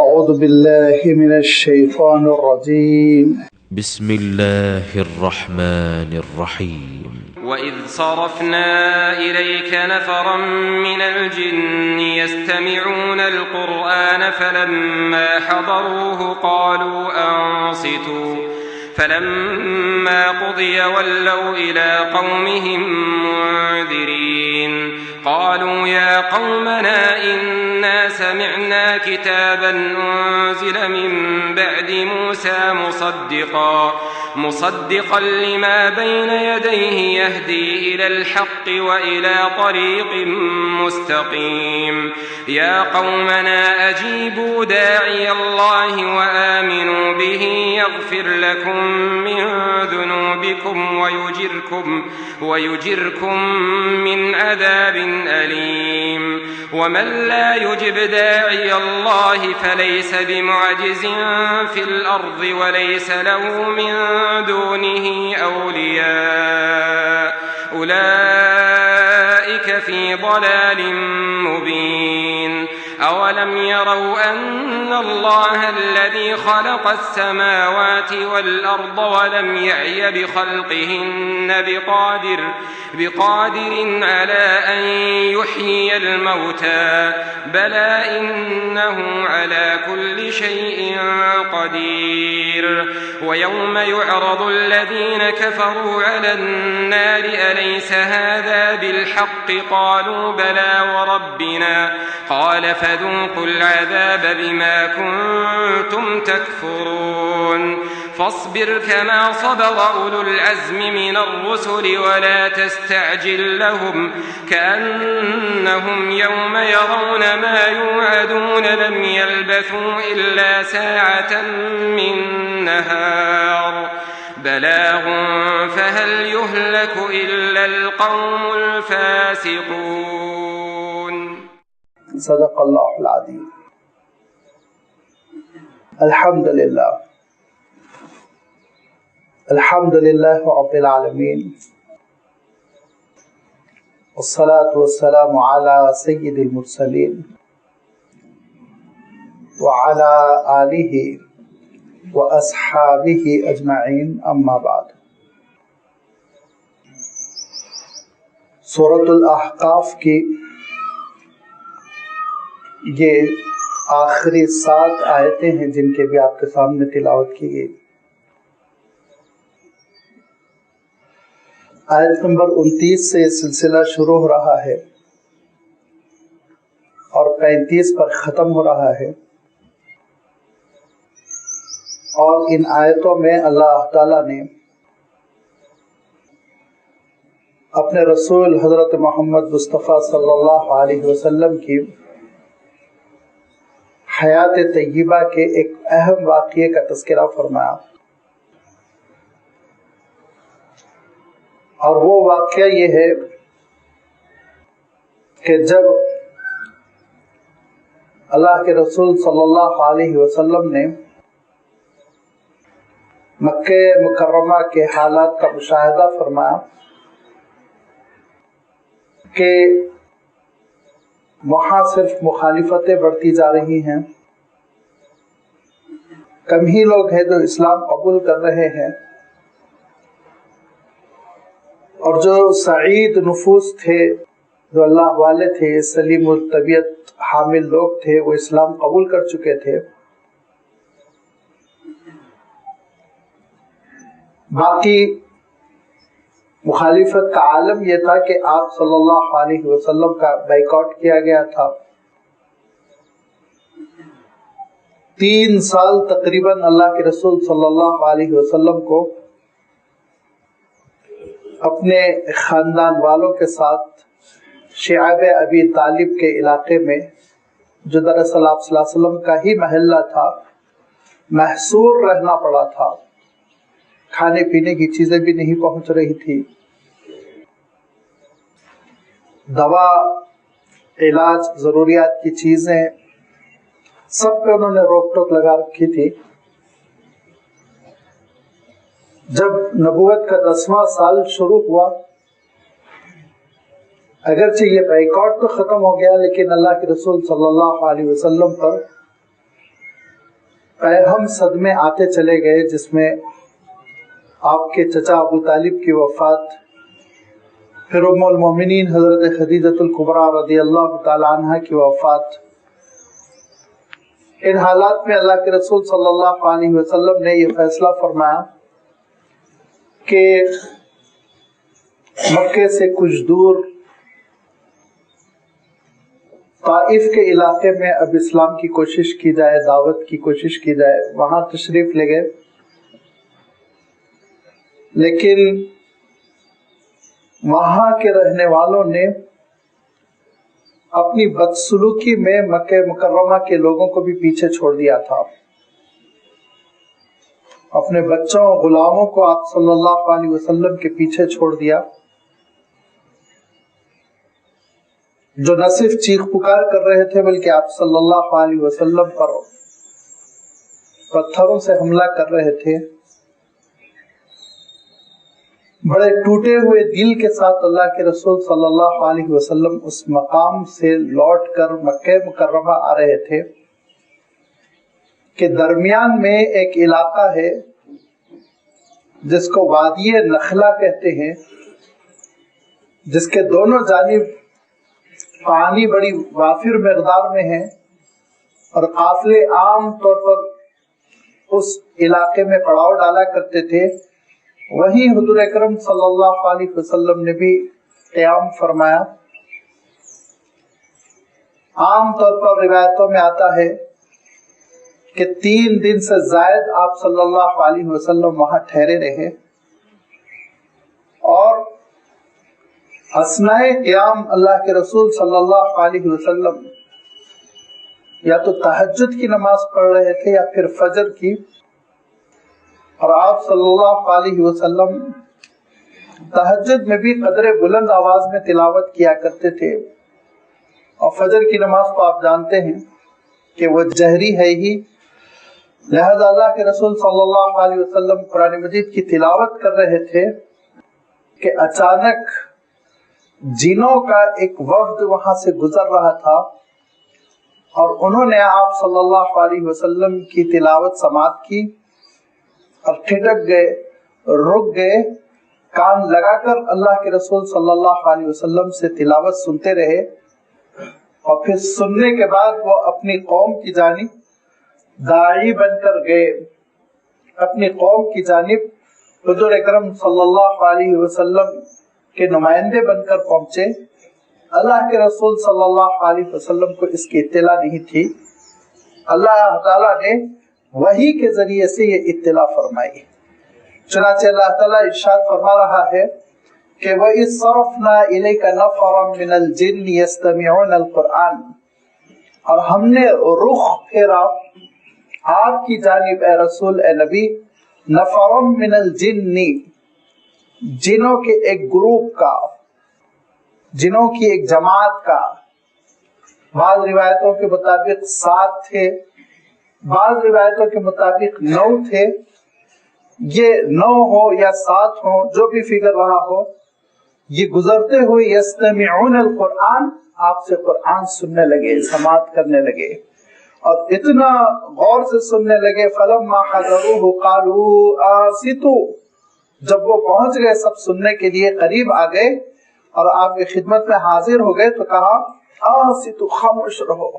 أعوذ بالله من الشيطان الرجيم بسم الله الرحمن الرحيم وإذ صرفنا إليك نفرا من الجن يستمعون القرآن فلما حضروه قالوا أنصتوا فلما قضي ولوا إلى قومهم منذرين قالوا يا قومنا إنا سمعنا كتابا أنزل من بعد موسى مصدقا لما بين يديه يهدي إلى الحق وإلى طريق مستقيم يا قومنا أجيبوا داعي الله وآمنوا به يغفر لكم من ذنوبكم ويجركم من عذاب أليم ومن لا يجب داعي الله فليس بمعجز في الأرض وليس له من دونه أولياء أولئك في ضلال مبين أولم يروا أن الله الذي خلق السماوات والأرض ولم يعي بخلقهن بقادر على أن يحيي الموتى بلى إنه على كل شيء قدير ويوم يعرض الذين كفروا على النار أليس هذا بالحق قالوا بلى وربنا قال فذوقوا العذاب بما كنتم تكفرون فاصبر كما صبر أولو العزم من الرسل ولا تستعجل لهم كأنهم يوم يرون ما يوعدون لم يلبثوا إلا ساعة من نهار بلاغ فهل يهلك إلا القوم الفاسقون. صدق الله العظيم. الحمد لله رب العالمين والصلاة والسلام على سيد المرسلين وعلى آله وأصحابه أجمعين أما بعد. سورۃ الاحقاف کی یہ آخری 7 آیتیں ہیں جن کے بھی آپ کے سامنے تلاوت کی گئی. آیت نمبر 29 سے سلسلہ شروع ہو رہا ہے اور 35 پر ختم ہو رہا ہے، اور ان آیتوں میں اللہ تعالیٰ نے اپنے رسول حضرت محمد مصطفیٰ صلی اللہ علیہ وسلم کی حیات طیبہ کے ایک اہم واقعے کا تذکرہ فرمایا، اور وہ واقعہ یہ ہے کہ جب اللہ کے رسول صلی اللہ علیہ وسلم نے مکہ مکرمہ کے حالات کا مشاہدہ فرمایا کہ وہاں صرف مخالفتیں بڑھتی جا رہی ہیں، کم ہی لوگ ہیں جو اسلام قبول کر رہے ہیں، اور جو سعید نفوس تھے، جو اللہ والے تھے، سلیم الطبیعت حامل لوگ تھے، وہ اسلام قبول کر چکے تھے. باقی مخالفت کا عالم یہ تھا کہ آپ صلی اللہ علیہ وسلم کا بائیکاٹ کیا گیا تھا. 3 سال تقریباً اللہ کے رسول صلی اللہ علیہ وسلم کو اپنے خاندان والوں کے ساتھ شعب ابی طالب کے علاقے میں، جو دراصل آپ صلی اللہ علیہ وسلم کا ہی محلہ تھا، محصور رہنا پڑا تھا. کھانے پینے کی چیزیں بھی نہیں پہنچ رہی تھی، دوا، علاج، ضروریات کی چیزیں سب پہ انہوں نے روک ٹوک لگا رکھی تھی. جب نبوت کا 10واں سال شروع ہوا، اگرچہ یہ بائیکاٹ تو ختم ہو گیا، لیکن اللہ کے رسول صلی اللہ علیہ وسلم پر اہم صدمے آتے چلے گئے، جس میں آپ کے چچا ابو طالب کی وفات، پھر ام المومنین حضرت خدیجۃ الکبریٰ رضی اللہ تعالی عنہ کی وفات۔ ان حالات میں اللہ کے رسول صلی اللہ علیہ وسلم نے یہ فیصلہ فرمایا کہ مکے سے کچھ دور طائف کے علاقے میں اب اسلام کی کوشش کی جائے، دعوت کی کوشش کی جائے۔ وہاں تشریف لے گئے، لیکن وہاں کے رہنے والوں نے اپنی بدسلوکی میں مکہ مکرمہ کے لوگوں کو بھی پیچھے چھوڑ دیا تھا۔ اپنے بچوں اور غلاموں کو آپ صلی اللہ علیہ وسلم کے پیچھے چھوڑ دیا، جو نہ صرف چیخ پکار کر رہے تھے بلکہ آپ صلی اللہ علیہ وسلم پر پتھروں سے حملہ کر رہے تھے۔ بڑے ٹوٹے ہوئے دل کے ساتھ اللہ کے رسول صلی اللہ علیہ وسلم اس مقام سے لوٹ کر مکہ مکرمہ آ رہے تھے کہ درمیان میں ایک علاقہ ہے جس کو وادی نخلا کہتے ہیں، جس کے دونوں جانب پانی بڑی وافر مقدار میں ہے، اور قافلے عام طور پر اس علاقے میں پڑاؤ ڈالا کرتے تھے۔ وہیں حضور اکرم صلی اللہ علیہ وسلم نے بھی قیام فرمایا۔ عام طور پر روایتوں میں آتا ہے کہ 3 دن سے زائد آپ صلی اللہ علیہ وسلم وہاں ٹھہرے رہے، اور اثناء قیام اللہ کے رسول صلی اللہ علیہ وسلم یا تو تہجد کی نماز پڑھ رہے تھے یا پھر فجر کی، اور آپ صلی اللہ علیہ وسلم تہجد میں بھی قدر بلند آواز میں تلاوت کیا کرتے تھے، اور فجر کی نماز کو آپ جانتے ہیں کہ وہ جہری ہے ہی، لہذا اللہ کے رسول صلی اللہ علیہ وسلم قرآن مجید کی تلاوت کر رہے تھے کہ اچانک جنوں کا ایک وفد وہاں سے گزر رہا تھا، اور انہوں نے آپ صلی اللہ علیہ وسلم کی تلاوت سماعت کی اور ٹھٹک گئے، رک گئے، کان لگا کر اللہ کے رسول صلی اللہ علیہ وسلم سے تلاوت سنتے رہے، اور پھر سننے کے بعد وہ اپنی قوم کی جانب داعی بن کر گئے، اپنی قوم کی جانب حضور اکرم صلی اللہ علیہ وسلم کے نمائندے بن کر پہنچے۔ اللہ کے رسول صلی اللہ علیہ وسلم کو اس کی اطلاع نہیں تھی، اللہ تعالیٰ نے وحی کے ذریعے سے یہ اطلاع فرمائی۔ چنانچہ اللہ تعالیٰ ارشاد فرما رہا ہے کہ وَإِذْ صَرَفْنَا إِلَيْكَ نَفَرًا مِنَ الْجِنِّ يَسْتَمِعُونَ الْقُرْآنَ، اور ہم نے رخ پھیرا آپ کی جانب اے رسول اے نبی، نَفَرًا مِنَ الْجِنِّ، جنوں کے ایک گروپ کا، جنوں کی ایک جماعت کا۔ بعض روایتوں کے مطابق 7 تھے، بعض روایتوں کے مطابق 9 تھے۔ یہ 9 ہو یا 7 ہو، جو بھی فگر رہا ہو، یہ گزرتے ہوئے یستمعون القرآن، آپ سے قرآن سننے لگے، سماعت کرنے لگے، اور اتنا غور سے سننے لگے فلما حضروه قالوا انصتوا، جب وہ پہنچ گئے سب سننے کے لیے قریب آ گئے اور آپ کی خدمت میں حاضر ہو گئے تو کہا انصتوا، خاموش رہو،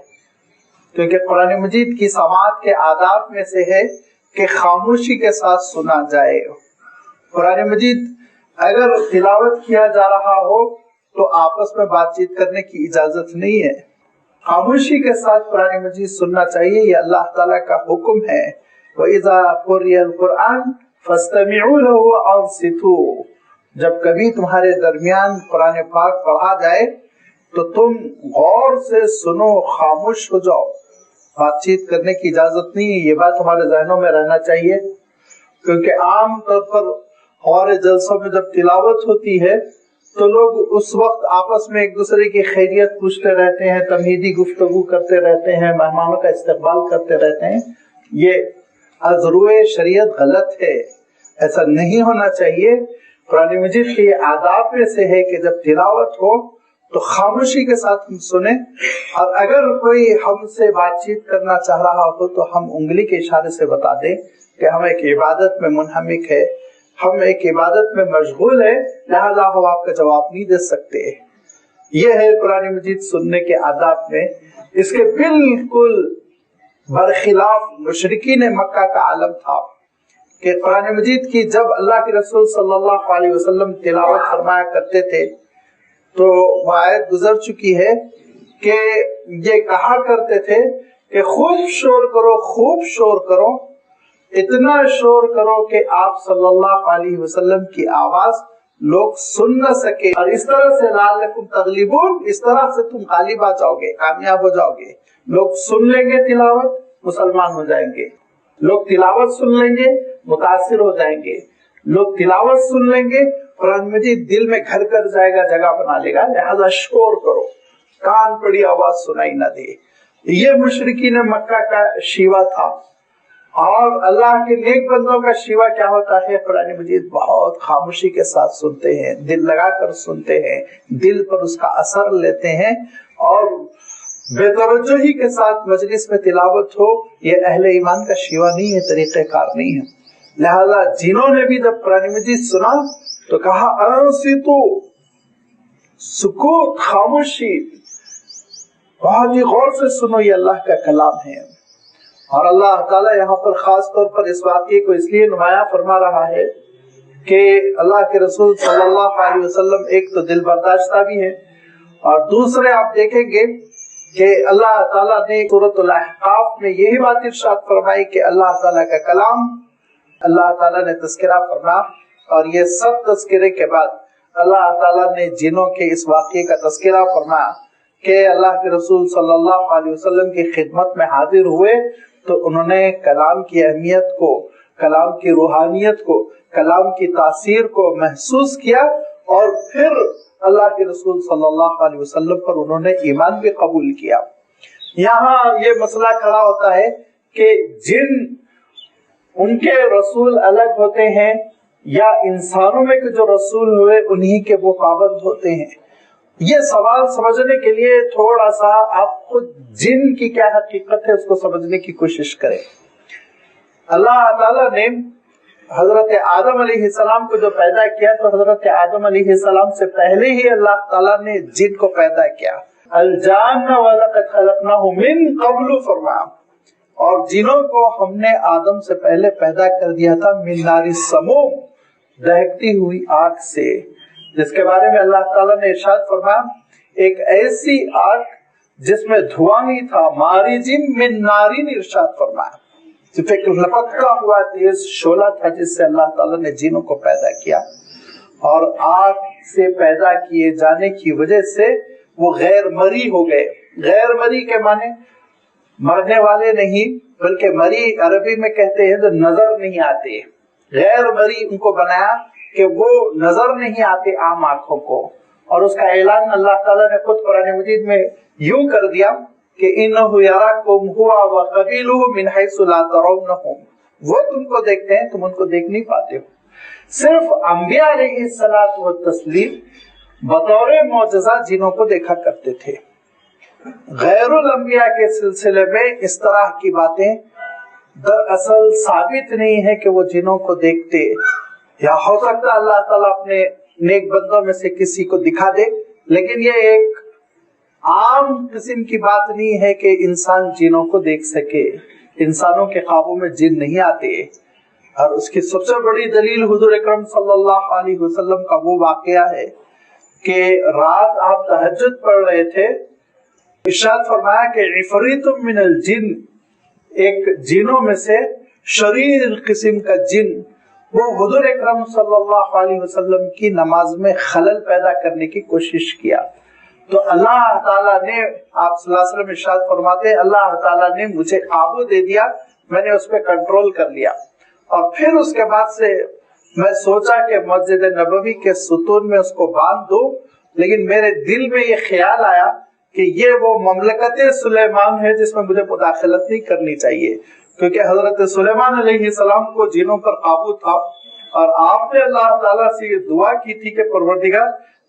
کیونکہ قرآن مجید کی سماعت کے آداب میں سے ہے کہ خاموشی کے ساتھ سنا جائے۔ قرآن مجید اگر تلاوت کیا جا رہا ہو تو آپس میں بات چیت کرنے کی اجازت نہیں ہے، خاموشی کے ساتھ قرآن مجید سننا چاہیے، یہ اللہ تعالیٰ کا حکم ہے۔ وَإِذَا قُرِئَ الْقُرْآنُ فَاسْتَمِعُوا لَهُ وَأَنصِتُوا، جب کبھی تمہارے درمیان قرآن پاک پڑھا جائے تو تم غور سے سنو، خاموش ہو جاؤ، بات چیت کرنے کی اجازت نہیں ہے۔ یہ بات ہمارے ذہنوں میں رہنا چاہیے، کیونکہ عام طور پر ہمارے جلسوں میں جب تلاوت ہوتی ہے تو لوگ اس وقت آپس میں ایک دوسرے کی خیریت پوچھتے رہتے ہیں، تمہیدی گفتگو کرتے رہتے ہیں، مہمانوں کا استقبال کرتے رہتے ہیں۔ یہ از روئے شریعت غلط ہے، ایسا نہیں ہونا چاہیے۔ قرآن مجید کے یہ آداب میں سے ہے کہ جب تلاوت ہو تو خاموشی کے ساتھ ہم سنیں، اور اگر کوئی ہم سے بات چیت کرنا چاہ رہا ہو تو ہم انگلی کے اشارے سے بتا دیں کہ ہم ایک عبادت میں منہمک ہے، ہم ایک عبادت میں مشغول ہے، لہذا ہم آپ کا جواب نہیں دے سکتے۔ یہ ہے قرآن مجید سننے کے آداب میں۔ اس کے بالکل برخلاف مشرکین مکہ کا عالم تھا کہ قرآن مجید کی جب اللہ کے رسول صلی اللہ علیہ وسلم تلاوت فرمایا کرتے تھے تو وہ آیت گزر چکی ہے کہ یہ کہا کرتے تھے کہ خوب شور کرو، خوب شور کرو، اتنا شور کرو کہ آپ صلی اللہ علیہ وسلم کی آواز لوگ سن نہ سکے، اور اس طرح سے لعلکم تغلبون، اس طرح سے تم غالب آ جاؤ گے، کامیاب ہو جاؤ گے۔ لوگ سن لیں گے تلاوت، مسلمان ہو جائیں گے، لوگ تلاوت سن لیں گے، متاثر ہو جائیں گے، لوگ تلاوت سن لیں گے، قرآن مجید دل میں گھر کر جائے گا، جگہ بنا لے گا، لہذا شور کرو، کان پڑی آواز سنائی نہ دے۔ یہ مشرکین مکہ کا شیوا تھا۔ اور اللہ کے نیک بندوں کا شیوا کیا ہوتا ہے؟ قرآن مجید بہت خاموشی کے ساتھ سنتے ہیں، دل لگا کر سنتے ہیں، دل پر اس کا اثر لیتے ہیں، اور بے توجہی کے ساتھ مجلس میں تلاوت ہو، یہ اہل ایمان کا شیوا نہیں ہے، طریقہ کار نہیں ہے۔ لہذا جنہوں نے بھی جب قرآن مجید سنا تو کہا انصتو، سکوت، خاموشی، بہت ہی غور سے سنو، یہ اللہ کا کلام ہے۔ اور اللہ تعالیٰ یہاں پر خاص طور پر اس واقعے کو اس لیے نمایاں فرما رہا ہے کہ اللہ کے رسول صلی اللہ علیہ وسلم ایک تو دل برداشتہ بھی ہیں، اور دوسرے آپ دیکھیں گے کہ اللہ تعالیٰ نے سورۃ الاحقاف میں یہی بات ارشاد فرمائی کہ اللہ تعالیٰ کا کلام، اللہ تعالیٰ نے تذکرہ فرمایا، اور یہ سب تذکرے کے بعد اللہ تعالیٰ نے جنوں کے اس واقعے کا تذکرہ فرمایا کہ اللہ کے رسول صلی اللہ علیہ وسلم کی خدمت میں حاضر ہوئے تو انہوں نے کلام کی اہمیت کو، کلام کی روحانیت کو، کلام کی تاثیر کو محسوس کیا، اور پھر اللہ کے رسول صلی اللہ علیہ وسلم پر انہوں نے ایمان بھی قبول کیا۔ یہاں یہ مسئلہ کھڑا ہوتا ہے کہ جن ان کے رسول الگ ہوتے ہیں یا انسانوں میں جو رسول ہوئے انہی کے وہ پابند ہوتے ہیں؟ یہ سوال سمجھنے کے لیے تھوڑا سا آپ خود جن کی کیا حقیقت ہے اس کو سمجھنے کی کوشش کریں۔ اللہ تعالیٰ نے حضرت آدم علیہ السلام کو جو پیدا کیا تو حضرت آدم علیہ السلام سے پہلے ہی اللہ تعالیٰ نے جن کو پیدا کیا۔ الجان وَلَقَدْ خَلَقْنَاهُ مِن قَبْلُ فرمایا، اور جنوں کو ہم نے آدم سے پہلے پیدا کر دیا تھا من نار السموم، دہکتی ہوئی آگ سے، جس کے بارے میں اللہ تعالیٰ نے ارشاد فرمایا ایک ایسی آگ جس میں دھواں نہیں تھا، مارج من نارین، ارشاد فرمایا صرف ایک لپکتا ہوا تیز شعلہ تھا جس سے اللہ تعالیٰ نے جنوں کو پیدا کیا، اور آگ سے پیدا کیے جانے کی وجہ سے وہ غیر مری ہو گئے۔ غیر مری کے معنی مرنے والے نہیں، بلکہ مری عربی میں کہتے ہیں جو نظر نہیں آتے، غیر مری ان کو بنایا کہ وہ نظر نہیں آتے عام آنکھوں کو، اور اس کا اعلان اللہ تعالیٰ نے خود قرآن مجید میں یوں کر دیا کہ انہ یراکم ہوا وقبیلہ من حیث لا ترونہم، وہ تم کو دیکھتے ہیں، تم ان کو دیکھ نہیں پاتے ہو۔ صرف انبیاء علیہ الصلوۃ والتسلیم بطور معجزہ جنوں کو دیکھا کرتے تھے۔ غیر الانبیاء کے سلسلے میں اس طرح کی باتیں دراصل ثابت نہیں ہے کہ وہ جنوں کو دیکھتے، یا ہو سکتا اللہ تعالیٰ اپنے نیک بندوں میں سے کسی کو دکھا دے، لیکن یہ ایک عام قسم کی بات نہیں ہے کہ انسان جنوں کو دیکھ سکے۔ انسانوں کے خوابوں میں جن نہیں آتے، اور اس کی سب سے بڑی دلیل حضور اکرم صلی اللہ علیہ وسلم کا وہ واقعہ ہے کہ رات آپ تہجد پڑھ رہے تھے، ارشاد فرمایا کہ عفریت من الجن، ایک جنوں میں سے شریر قسم کا جن، وہ حضور اکرم صلی اللہ علیہ وسلم کی نماز میں خلل پیدا کرنے کی کوشش کیا، تو اللہ تعالیٰ نے، آپ صلی اللہ علیہ وسلم ارشاد فرماتے ہیں، اللہ تعالیٰ نے مجھے قابو دے دیا، میں نے اس پہ کنٹرول کر لیا، اور پھر اس کے بعد سے میں سوچا کہ مسجد نبوی کے ستون میں اس کو باندھ دوں، لیکن میرے دل میں یہ خیال آیا کہ یہ وہ مملکت سلیمان ہے جس میں مجھے مداخلت نہیں کرنی چاہیے، کیونکہ حضرت سلیمان علیہ السلام کو جنوں پر قابو تھا، اور آپ نے اللہ تعالیٰ سے یہ دعا کی تھی کہ پروردگار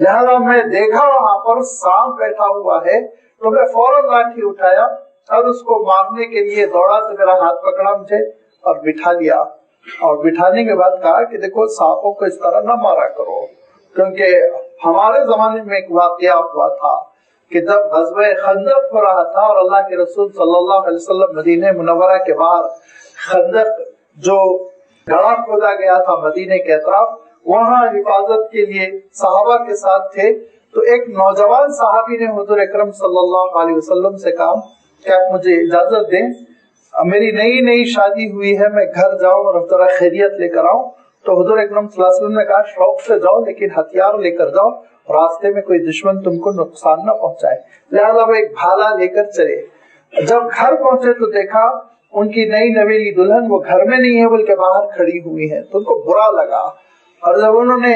لہذا میں دیکھا وہاں پر سانپ بیٹھا ہوا ہے تو میں فوراً لاٹھی اٹھایا اور اس کو مارنے کے لیے دوڑا تو میرا ہاتھ پکڑا مجھے اور بٹھا لیا، اور بٹھانے کے بعد کہا کہ دیکھو سانپوں کو اس طرح نہ مارا کرو، کیونکہ ہمارے زمانے میں ایک واقعہ ہوا تھا کہ جب غزوہ خندق ہو رہا تھا اور اللہ کے رسول صلی اللہ علیہ وسلم مدینہ منورہ کے باہر خندق جو گڑھا کھودا گیا تھا مدینے کے اطراف، وہاں حفاظت کے لیے صحابہ کے ساتھ تھے، تو ایک نوجوان صحابی نے حضور اکرم صلی اللہ علیہ وسلم سے کہا کہ آپ مجھے اجازت دیں، میری نئی شادی ہوئی ہے، میں گھر جاؤں اور ذرا خیریت لے کر آؤں۔ تو حضور اکرم صلی اللہ علیہ وسلم نے کہا شوق سے جاؤ لیکن ہتھیار لے کر جاؤ، راستے میں کوئی دشمن تم کو نقصان نہ پہنچائے۔ لہذا وہ ایک بھالا لے کر چلے۔ جب گھر پہنچے تو دیکھا ان کی نئی نویلی دلہن وہ گھر میں نہیں ہے بلکہ باہر کھڑی ہوئی ہے، تو ان کو برا لگا، اور جب انہوں نے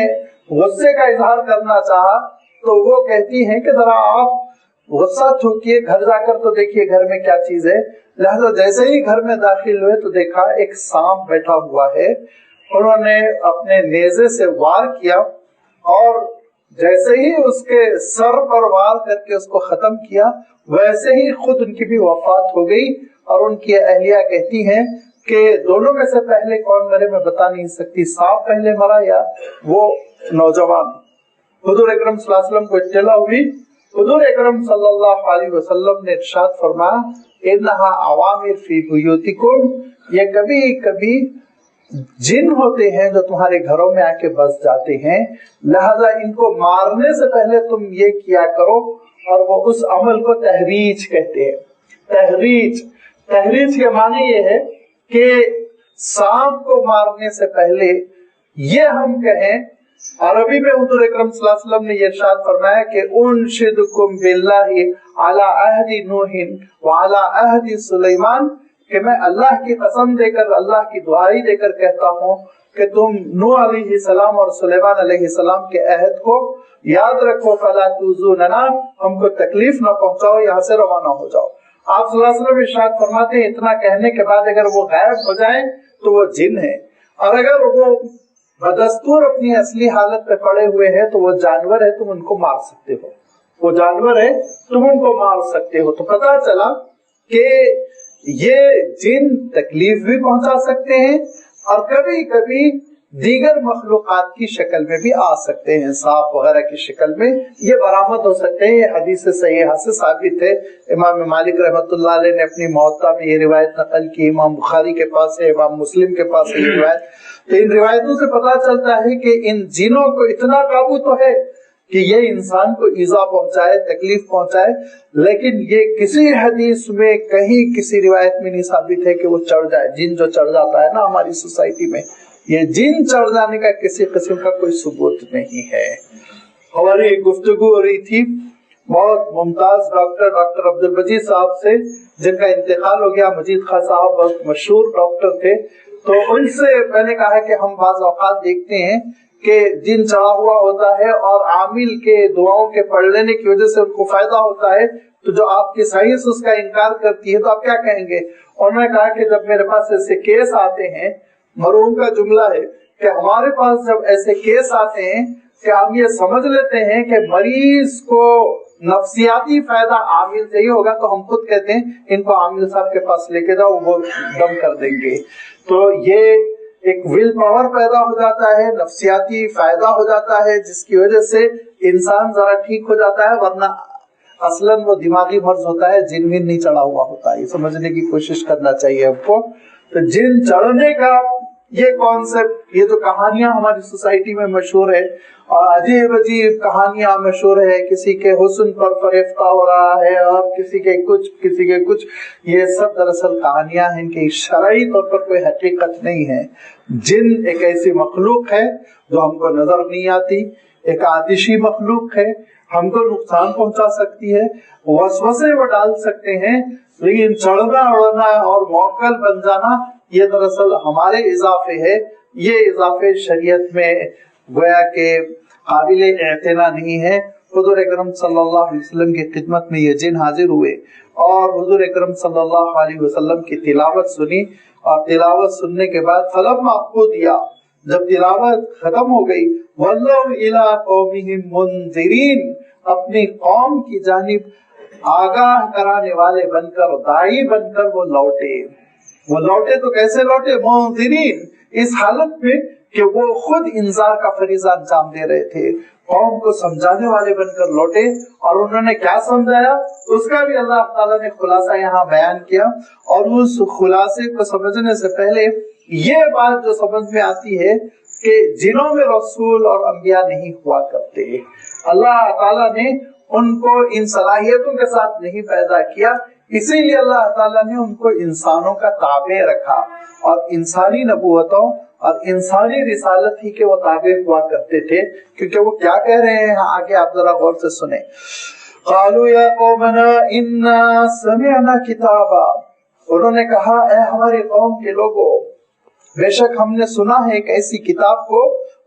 غصے کا اظہار کرنا چاہا تو وہ کہتی ہیں کہ ذرا آپ غصہ چھوڑیے، گھر جا کر تو دیکھیے گھر میں کیا چیز ہے۔ لہذا جیسے ہی گھر میں داخل ہوئے تو دیکھا ایک سانپ بیٹھا ہوا ہے، انہوں نے اپنے نیزے سے وار کیا اور جیسے ہی اس کے سر پر وار کر کے اس کو ختم کیا ویسے ہی خود ان کی بھی وفات ہو گئی، اور ان کی اہلیہ کہتی ہیں کہ دونوں میں سے پہلے کون مرے میں بتا نہیں سکتی، سانپ پہلے مرا یا وہ نوجوان۔ حضور اکرم صلی اللہ علیہ وسلم کو اطلاع ہوئی، حضور اکرم صلی اللہ علیہ وسلم نے ارشاد فرمایا انہا عوامر فی بیوتکم، یہ کبھی کبھی جن ہوتے ہیں جو تمہارے گھروں میں آ کے بس جاتے ہیں، لہذا ان کو مارنے سے پہلے تم یہ کیا کرو، اور وہ اس عمل کو تحریج کہتے ہیں۔ تحریج کے معنی یہ ہے کہ سانپ کو مارنے سے پہلے یہ ہم کہیں، عربی میں حضور اکرم صلی اللہ علیہ وسلم نے یہ ارشاد فرمایا کہ انشدکم باللہ علی عہد نوح وعلی عہد سلیمان، کہ میں اللہ کی قسم دے کر، اللہ کی دعائی دے کر کہتا ہوں کہ تم نوح علیہ السلام اور سلیمان علیہ السلام کے عہد کو یاد رکھو، فلا تؤذوننا، ہم کو تکلیف نہ پہنچاؤ، یہاں سے روانہ ہو جاؤ۔ آپ صلی اللہ علیہ وسلم ارشاد فرماتے ہیں اتنا کہنے کے بعد اگر وہ غائب ہو جائیں تو وہ جن ہے، اور اگر وہ بدستور اپنی اصلی حالت پہ پڑے ہوئے ہیں تو وہ جانور ہے، تم ان کو مار سکتے ہو، وہ جانور ہے تم ان کو مار سکتے ہو۔ تو پتا چلا کہ یہ جن تکلیف بھی پہنچا سکتے ہیں اور کبھی کبھی دیگر مخلوقات کی شکل میں بھی آ سکتے ہیں، سانپ وغیرہ کی شکل میں یہ برآمد ہو سکتے ہیں۔ یہ حدیث صحیحہ سے ثابت ہے، امام مالک رحمۃ اللہ علیہ نے اپنی موطا میں یہ روایت نقل کی، امام بخاری کے پاس ہے، امام مسلم کے پاس ہے یہ روایت۔ تو ان روایتوں سے پتا چلتا ہے کہ ان جنوں کو اتنا قابو تو ہے کہ یہ انسان کو ایذا پہنچائے، تکلیف پہنچائے، لیکن یہ کسی حدیث میں کہیں کسی روایت میں نہیں ثابت ہے کہ وہ چڑھ جائے۔ جن جو چڑھ جاتا ہے نا ہماری سوسائٹی میں، یہ جن چڑھ جانے کا کسی قسم کا کوئی ثبوت نہیں ہے۔ ہماری ایک گفتگو ہو رہی تھی بہت ممتاز ڈاکٹر عبد المجید صاحب سے، جن کا انتقال ہو گیا۔ مجید خان صاحب بہت مشہور ڈاکٹر تھے، تو ان سے میں نے کہا کہ ہم بعض اوقات دیکھتے ہیں کہ جن چڑھا ہوا ہوتا ہے اور عامل کے دعاؤں کے پڑھ لینے کی وجہ سے ان کو فائدہ ہوتا ہے، تو جو آپ کی سائنس اس کا انکار کرتی ہے تو آپ کیا کہیں گے؟ انہوں نے کہا کہ جب میرے پاس ایسے کیس آتے ہیں، مرحوم کا جملہ ہے کہ ہمارے پاس جب ایسے کیس آتے ہیں کہ ہم یہ سمجھ لیتے ہیں کہ مریض کو نفسیاتی فائدہ عامل سے ہی ہوگا، تو ہم خود کہتے ہیں ان کو عامل صاحب کے پاس لے کے جاؤ، وہ دم کر دیں گے۔ تو یہ ایک ول پاور پیدا ہو جاتا ہے، نفسیاتی فائدہ ہو جاتا ہے، جس کی وجہ سے انسان ذرا ٹھیک ہو جاتا ہے، ورنہ اصلاً وہ دماغی مرض ہوتا ہے، جن بھی نہیں چڑھا ہوا ہوتا ہے۔ یہ سمجھنے کی کوشش کرنا چاہیے ہم کو۔ تو جن چڑھنے کا یہ کانسیپٹ، یہ جو کہانیاں ہماری سوسائٹی میں مشہور ہے اور عجیب عجیب کہانیاں مشہور ہے، کسی کے حسن پر فریفتہ ہو رہا ہے اور کسی کے کچھ، یہ سب دراصل کہانیاں ہیں کہ شرعی طور پر کوئی حقیقت نہیں ہے۔ جن ایک ایسی مخلوق ہے جو ہم کو نظر نہیں آتی، ایک آتشی مخلوق ہے، ہم کو نقصان پہنچا سکتی ہے، وسوسے وہ ڈال سکتے ہیں، لیکن چڑھنا اڑنا اور موکل بن جانا یہ دراصل ہمارے اضافے ہے۔ یہ اضافے شریعت میں گویا کہ قابل اعتنا نہیں ہے۔ حضور اکرم صلی اللہ علیہ وسلم کی خدمت میں یہ جن حاضر ہوئے اور حضور اکرم صلی اللہ علیہ وسلم کی تلاوت سنی، اور تلاوت سننے کے بعد فلما قضی، جب تلاوت ختم ہو گئی وَلَّوْا إِلَىٰ قَوْمِهِمْ مُنذِرِينَ، اپنی قوم کی جانب آگاہ کرانے والے بن کر، داعی بن کر وہ لوٹے تو کیسے لوٹے؟ منذرین، اس حالت میں کہ وہ خود انذار کا فریضہ انجام دے رہے تھے، قوم کو سمجھانے والے بن کر لوٹے۔ اور انہوں نے کیا سمجھایا اس کا بھی اللہ تعالیٰ نے خلاصہ یہاں بیان کیا۔ اور اس خلاصے کو سمجھنے سے پہلے یہ بات جو سمجھ میں آتی ہے کہ جنوں میں رسول اور انبیاء نہیں ہوا کرتے، اللہ تعالیٰ نے ان کو ان صلاحیتوں کے ساتھ نہیں پیدا کیا، اسی لیے اللہ تعالیٰ نے ان کو انسانوں کا تابع رکھا، اور انسانی نبوتوں اور انسانی رسالت ہی کے وہ تابع ہوا کرتے تھے۔ کیونکہ وہ کیا کہہ رہے ہیں آگے آپ ذرا غور سے سنیں۔ قالوا یا قومنا انا سمعنا کتابا، انہوں نے کہا اے ہماری قوم کے لوگوں، بے شک ہم نے سنا ہے ایک ایسی کتاب کو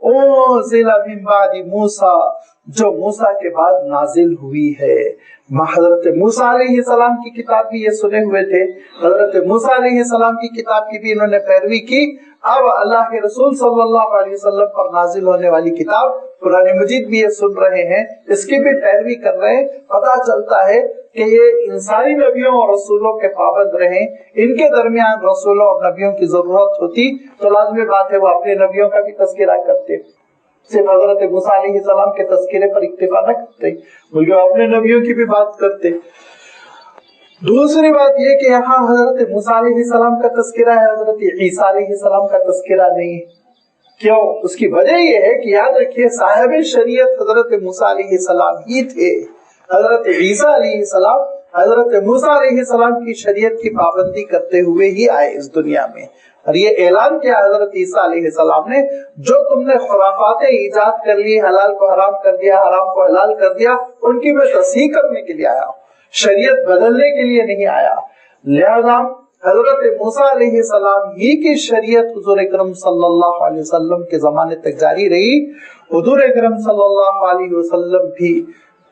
انزل من بعد موسیٰ، جو موسیٰ کے بعد نازل ہوئی ہے۔ حضرت موسیٰ علیہ السلام کی کتاب بھی یہ سنے ہوئے تھے، حضرت موسیٰ علیہ السلام کی کتاب کی بھی انہوں نے پیروی کی۔ اب اللہ کے رسول صلی اللہ علیہ وسلم پر نازل ہونے والی کتاب قرآن مجید بھی یہ سن رہے ہیں، اس کی بھی پیروی کر رہے ہیں۔ پتہ چلتا ہے کہ یہ انسانی نبیوں اور رسولوں کے پابند رہیں، ان کے درمیان رسولوں اور نبیوں کی ضرورت ہوتی تو لازمی بات ہے وہ اپنے نبیوں کا بھی تذکرہ کرتے، صرف حضرت موسیٰ علیہ السلام کے تذکرے پر اکتفا نہ کرتے بلکہ اپنے نبیوں کی بھی بات کرتے۔ دوسری بات یہ کہ یہاں حضرت موسیٰ علیہ السلام کا تذکرہ ہے، حضرت عیسیٰ علیہ السلام کا تذکرہ نہیں۔ کیوں؟ اس کی وجہ یہ ہے کہ یاد رکھیے صاحب شریعت حضرت موسیٰ علیہ السلام ہی تھے۔ حضرت عیسیٰ علیہ السلام حضرت موسیٰ علیہ السلام کی شریعت کی پابندی کرتے ہوئے ہی آئے اس دنیا میں، اور یہ اعلان کیا حضرت عیسیٰ علیہ السلام نے، جو تم نے خرافات ایجاد کر لی، حلال کو حرام کر دیا، حرام کو حلال کر دیا، ان کی میں تصحیح کرنے کے لیے آیا ہوں، شریعت بدلنے کے لیے نہیں آیا۔ لہذا حضرت موسیٰ علیہ السلام ہی کی شریعت حضور اکرم صلی اللہ علیہ وسلم کے زمانے تک جاری رہی۔ حضور اکرم صلی اللہ علیہ وسلم بھی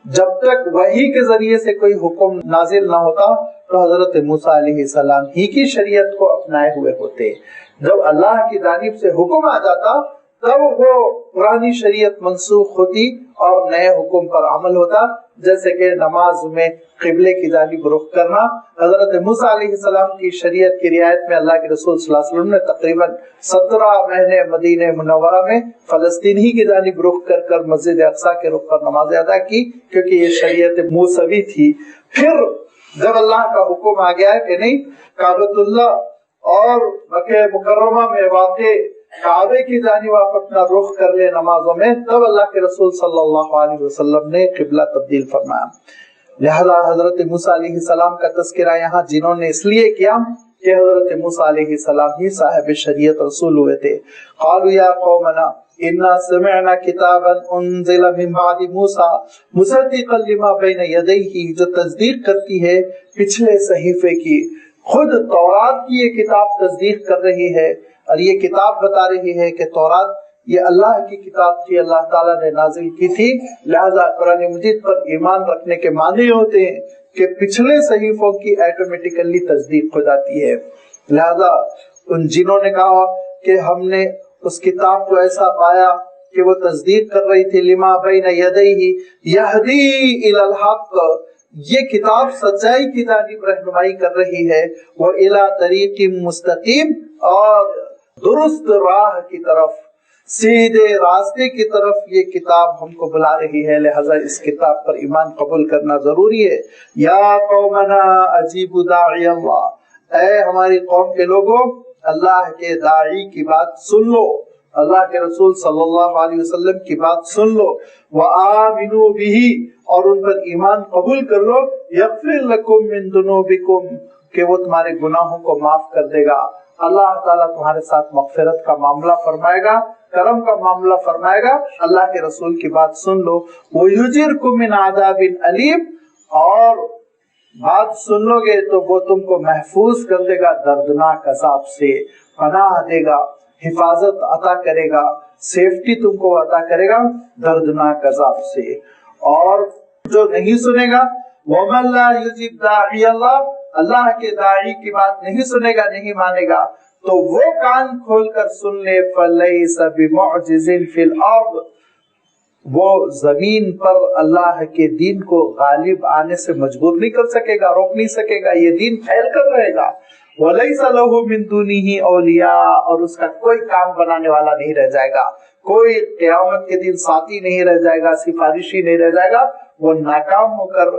جب تک وحی کے ذریعے سے کوئی حکم نازل نہ ہوتا تو حضرت موسیٰ علیہ السلام ہی کی شریعت کو اپنائے ہوئے ہوتے۔ جب اللہ کی جانب سے حکم آ جاتا تب وہ پرانی شریعت منسوخ ہوتی اور نئے حکم پر عمل ہوتا، جیسے کہ نماز میں قبلے کی جانب رخ کرنا۔ حضرت موسیٰ علیہ السلام کی شریعت کی رعایت میں اللہ کے رسول صلی اللہ علیہ وسلم نے تقریباً 17 مہینے مدینہ منورہ میں فلسطین ہی کی جانب رخ کر مسجد اقصیٰ کے رخ پر نماز ادا کی، کیونکہ یہ شریعت موسوی تھی۔ پھر جب اللہ کا حکم آ گیا کہ نہیں، کعبۃ اللہ اور مکہ مکرمہ میں واقع کعبے کی جانب آپ اپنا رخ کر لیں نمازوں میں، تب اللہ کے رسول صلی اللہ علیہ وسلم نے قبلہ تبدیل فرمایا۔ لہذا حضرت موسیٰ علیہ السلام کا تذکرہ یہاں جنہوں نے اس لیے کیا کہ حضرت موسیٰ علیہ السلام ہی صاحب شریعت رسول ہوئے تھے۔ قالوا یا قومنا انا سمعنا کتابا انزل من بعد موسیٰ مصدقا لما بین یدیہ، جو تصدیق کرتی ہے پچھلے صحیفے کی۔ خود تورات کی یہ کتاب تصدیق کر رہی ہے، اور یہ کتاب بتا رہی ہے کہ تورات یہ اللہ کی کتاب تھی، اللہ تعالیٰ نے نازل کی تھی۔ لہذا قرآن مجید پر ایمان رکھنے کے معنی ہوتے ہیں کہ پچھلے صحیفوں کی ایٹومیٹیکلی تصدیق ہو جاتی ہے۔ لہذا ان جنہوں نے کہا کہ ہم نے اس کتاب کو ایسا پایا کہ وہ تصدیق کر رہی تھی، لما بین یدیہ یہدی الی الحق، یہ کتاب سچائی کی جانب رہنمائی کر رہی ہے، وہ الی طریق مستقیم، اور درست راہ کی طرف، سیدھے راستے کی طرف یہ کتاب ہم کو بلا رہی ہے۔ لہذا اس کتاب پر ایمان قبول کرنا ضروری ہے۔ یا قومنا اجیبوا داعی اللہ، اے ہماری قوم کے لوگوں، اللہ کے داعی کی بات سن لو، اللہ کے رسول صلی اللہ علیہ وسلم کی بات سن لو۔ وآمنوا بہ، اور ان پر ایمان قبول کر لو۔ یغفر لکم من ذنوبکم، کہ وہ تمہارے گناہوں کو معاف کر دے گا۔ اللہ تعالیٰ تمہارے ساتھ مغفرت کا معاملہ فرمائے گا، کرم کا معاملہ فرمائے گا۔ اللہ کے رسول کی بات سن لو۔ وَيُجِرْكُم مِّنْ عَذَابٍ أَلِيمٍ، اور بات سن لو گے تو وہ تم کو محفوظ کر دے گا دردناک عذاب سے، پناہ دے گا، حفاظت عطا کرے گا، سیفٹی تم کو عطا کرے گا دردناک عذاب سے۔ اور جو نہیں سنے گا، وَمَن لَّا يُجِبْ دَاعِيَ اللَّهِ، اللہ کے داعی کی بات نہیں سنے گا، نہیں مانے گا، تو وہ کان کھول کر سن لے فلیس بمعجز فی الارض، وہ زمین پر اللہ کے دین کو غالب آنے سے مجبور نہیں کر سکے گا، روک نہیں سکے گا، یہ دین پھیل کر رہے گا۔ وَلَيْسَ لَهُ مِن دُونِهِ أَوْلِيَاء، اور اس کا کوئی کام بنانے والا نہیں رہ جائے گا، کوئی قیامت کے دن ساتھی نہیں رہ جائے گا، سفارشی نہیں رہ جائے گا، وہ ناکام ہو کر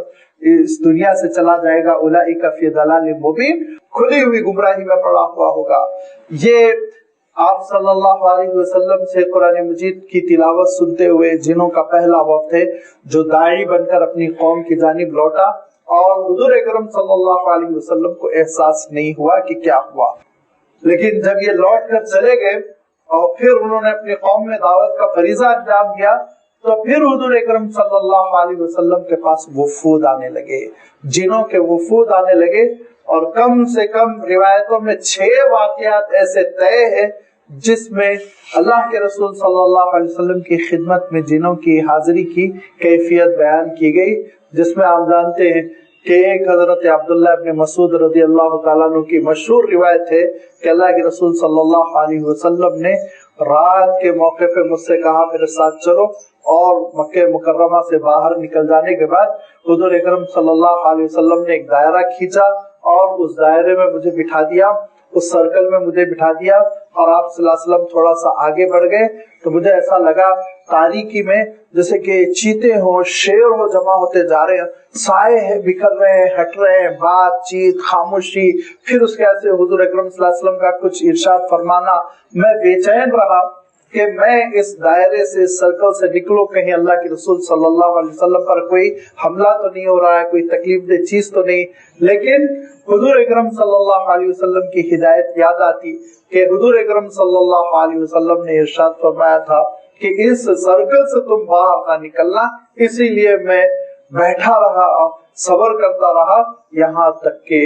اس دنیا سے چلا جائے گا۔ أُولَئِكَ فِي ضَلَالٍ مُبِينٍ، کھلی ہوئی گمراہی میں پڑا ہوا ہوگا۔ یہ آپ صلی اللہ علیہ وسلم سے قرآن مجید کی تلاوت سنتے ہوئے جنوں کا پہلا وفد ہے جو داعی بن کر اپنی قوم کی جانب لوٹا، اور حضور اکرم صلی اللہ علیہ وسلم کو احساس نہیں ہوا کہ کیا ہوا، لیکن جب یہ لوٹ کر چلے گئے اور پھر انہوں نے اپنی قوم میں دعوت کا فریضہ انجام دیا، تو پھر حضور اکرم صلی اللہ علیہ وسلم کے پاس وفود آنے لگے، جنوں کے وفود آنے لگے، اور کم سے کم روایتوں میں 6 واقعات ایسے طے ہیں جس میں اللہ کے رسول صلی اللہ علیہ وسلم کی خدمت میں جنوں کی حاضری کی کیفیت بیان کی گئی، جس میں آپ جانتے ہیں کہ ایک حضرت عبداللہ ابن مسعود رضی اللہ تعالیٰ عنہ کی مشہور روایت ہے کہ اللہ کے رسول صلی اللہ علیہ وسلم نے رات کے موقع پہ مجھ سے کہا میرے ساتھ چلو، اور مکہ مکرمہ سے باہر نکل جانے کے بعد حضور اکرم صلی اللہ علیہ وسلم نے ایک دائرہ کھینچا اور اس دائرے میں مجھے بٹھا دیا، اس سرکل میں مجھے بٹھا دیا، اور آپ صلی اللہ علیہ وسلم تھوڑا سا آگے بڑھ گئے تو مجھے ایسا لگا تاریکی میں جیسے کہ چیتے ہوں، شیر ہو جمع ہوتے جا رہے ہیں، سائے ہیں بکھر رہے ہیں، ہٹ رہے ہیں، بات چیت، خاموشی، پھر اس کے ایسے حضور اکرم صلی اللہ علیہ وسلم کا کچھ ارشاد فرمانا، میں بے چین رہا کہ میں اس دائرے سے، اس سرکل سے نکلوں، کہیں اللہ کے رسول صلی اللہ علیہ وسلم پر کوئی حملہ تو نہیں ہو رہا ہے، کوئی تکلیف دہ چیز تو نہیں۔ لیکن حضور اکرم صلی اللہ علیہ وسلم کی ہدایت یاد آتی کہ حضور اکرم صلی اللہ علیہ وسلم نے ارشاد فرمایا تھا کہ اس سرکل سے تم باہر نہ نکلنا، اسی لیے میں بیٹھا رہا، صبر کرتا رہا، یہاں تک کہ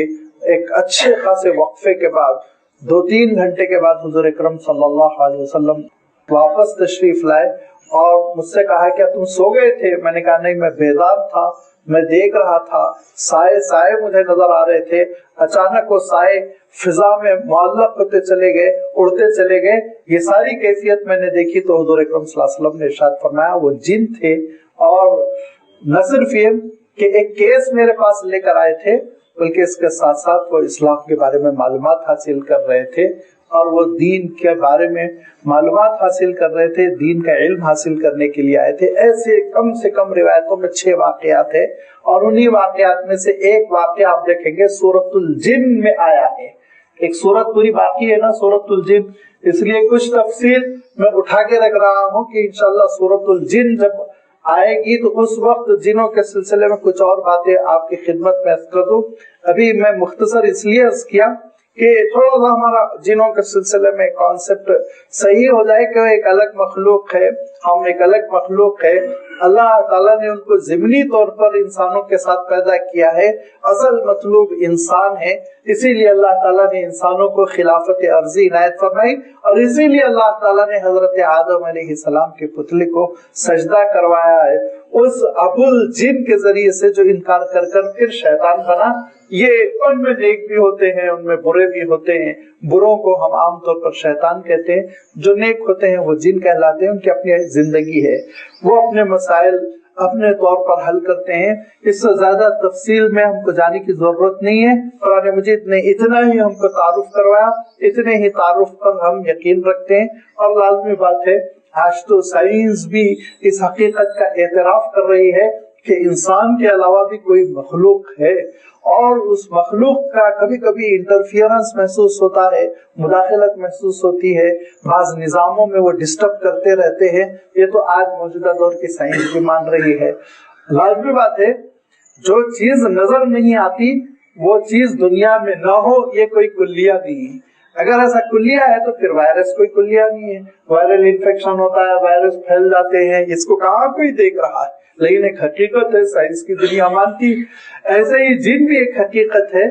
ایک اچھے خاصے وقفے کے بعد 2-3 گھنٹے کے بعد حضور اکرم صلی اللہ علیہ وسلم واپس تشریف لائے اور مجھ سے کہا کیا تم سو گئے تھے؟ میں نے کہا نہیں، میں بیدار تھا، میں دیکھ رہا تھا، سائے مجھے نظر آ رہے تھے، اچانک وہ سائے فضا میں معلق ہوتے چلے گئے، اڑتے چلے گئے، یہ ساری کیفیت میں نے دیکھی۔ تو حضور اکرم صلی اللہ علیہ وسلم نے ارشاد فرمایا وہ جن تھے، اور نہ صرف یہ کہ ایک کیس میرے پاس لے کر آئے تھے بلکہ اس کے ساتھ ساتھ وہ اسلام کے بارے میں معلومات حاصل کر رہے تھے، اور وہ دین کے بارے میں معلومات حاصل کر رہے تھے، دین کا علم حاصل کرنے کے لیے آئے تھے۔ ایسے کم سے کم روایتوں میں 6 واقعات ہیں، اور انہی واقعات میں سے ایک واقعہ آپ دیکھیں گے سورۃ الجن میں آیا ہے۔ ایک سورت پوری باقی ہے نا، سورۃ الجن، اس لیے کچھ تفصیل میں اٹھا کے رکھ رہا ہوں کہ انشاءاللہ سورۃ الجن جب آئے گی تو اس وقت جنوں کے سلسلے میں کچھ اور باتیں آپ کی خدمت میں عرض کر دوں۔ ابھی میں مختصر اس لیے عرض کیا کہ تھوڑا سا ہمارا جنوں کے سلسلے میں کانسیپٹ صحیح ہو جائے کہ ایک الگ مخلوق ہے، ہم ایک الگ مخلوق ہے، اللہ تعالیٰ نے ان کو ضمنی طور پر انسانوں کے ساتھ پیدا کیا ہے، اصل مطلوب انسان ہے، اسی لیے اللہ تعالیٰ نے انسانوں کو خلافت عرضی عنایت فرمائی، اور اسی لیے اللہ تعالیٰ نے حضرت آدم علیہ السلام کے پتلے کو سجدہ کروایا ہے، اس ابو الجن کے ذریعے سے جو انکار کر کر پھر شیطان بنا۔ یہ ان میں نیک بھی ہوتے ہیں، ان میں برے بھی ہوتے ہیں، بروں کو ہم عام طور پر شیطان کہتے ہیں، جو نیک ہوتے ہیں وہ جن کہلاتے ہیں، ان کی اپنی زندگی ہے، وہ اپنے مسائل اپنے طور پر حل کرتے ہیں۔ اس سے زیادہ تفصیل میں ہم کو جانے کی ضرورت نہیں ہے، قرآن مجید نے اتنا ہی ہم کو تعارف کروایا، اتنے ہی تعارف پر ہم یقین رکھتے ہیں، اور لازمی بات ہے آج تو سائنس بھی اس حقیقت کا اعتراف کر رہی ہے کہ انسان کے علاوہ بھی کوئی مخلوق ہے، اور اس مخلوق کا کبھی کبھی انٹرفیئرنس محسوس ہوتا ہے، مداخلت محسوس ہوتی ہے، بعض نظاموں میں وہ ڈسٹرب کرتے رہتے ہیں، یہ تو آج موجودہ دور کی سائنس بھی مان رہی ہے۔ لازمی بات ہے جو چیز نظر نہیں آتی وہ چیز دنیا میں نہ ہو، یہ کوئی کلیہ نہیں ہے۔ اگر ایسا کلیہ ہے تو پھر وائرس کوئی کلیہ نہیں ہے، وائرل انفیکشن ہوتا ہے، وائرس پھیل جاتے ہیں، اس کو کہاں کوئی دیکھ رہا ہے، لیکن ایک حقیقت ہے، سائنس کی دنیا مانتی۔ ایسے ہی جن بھی ایک حقیقت ہے،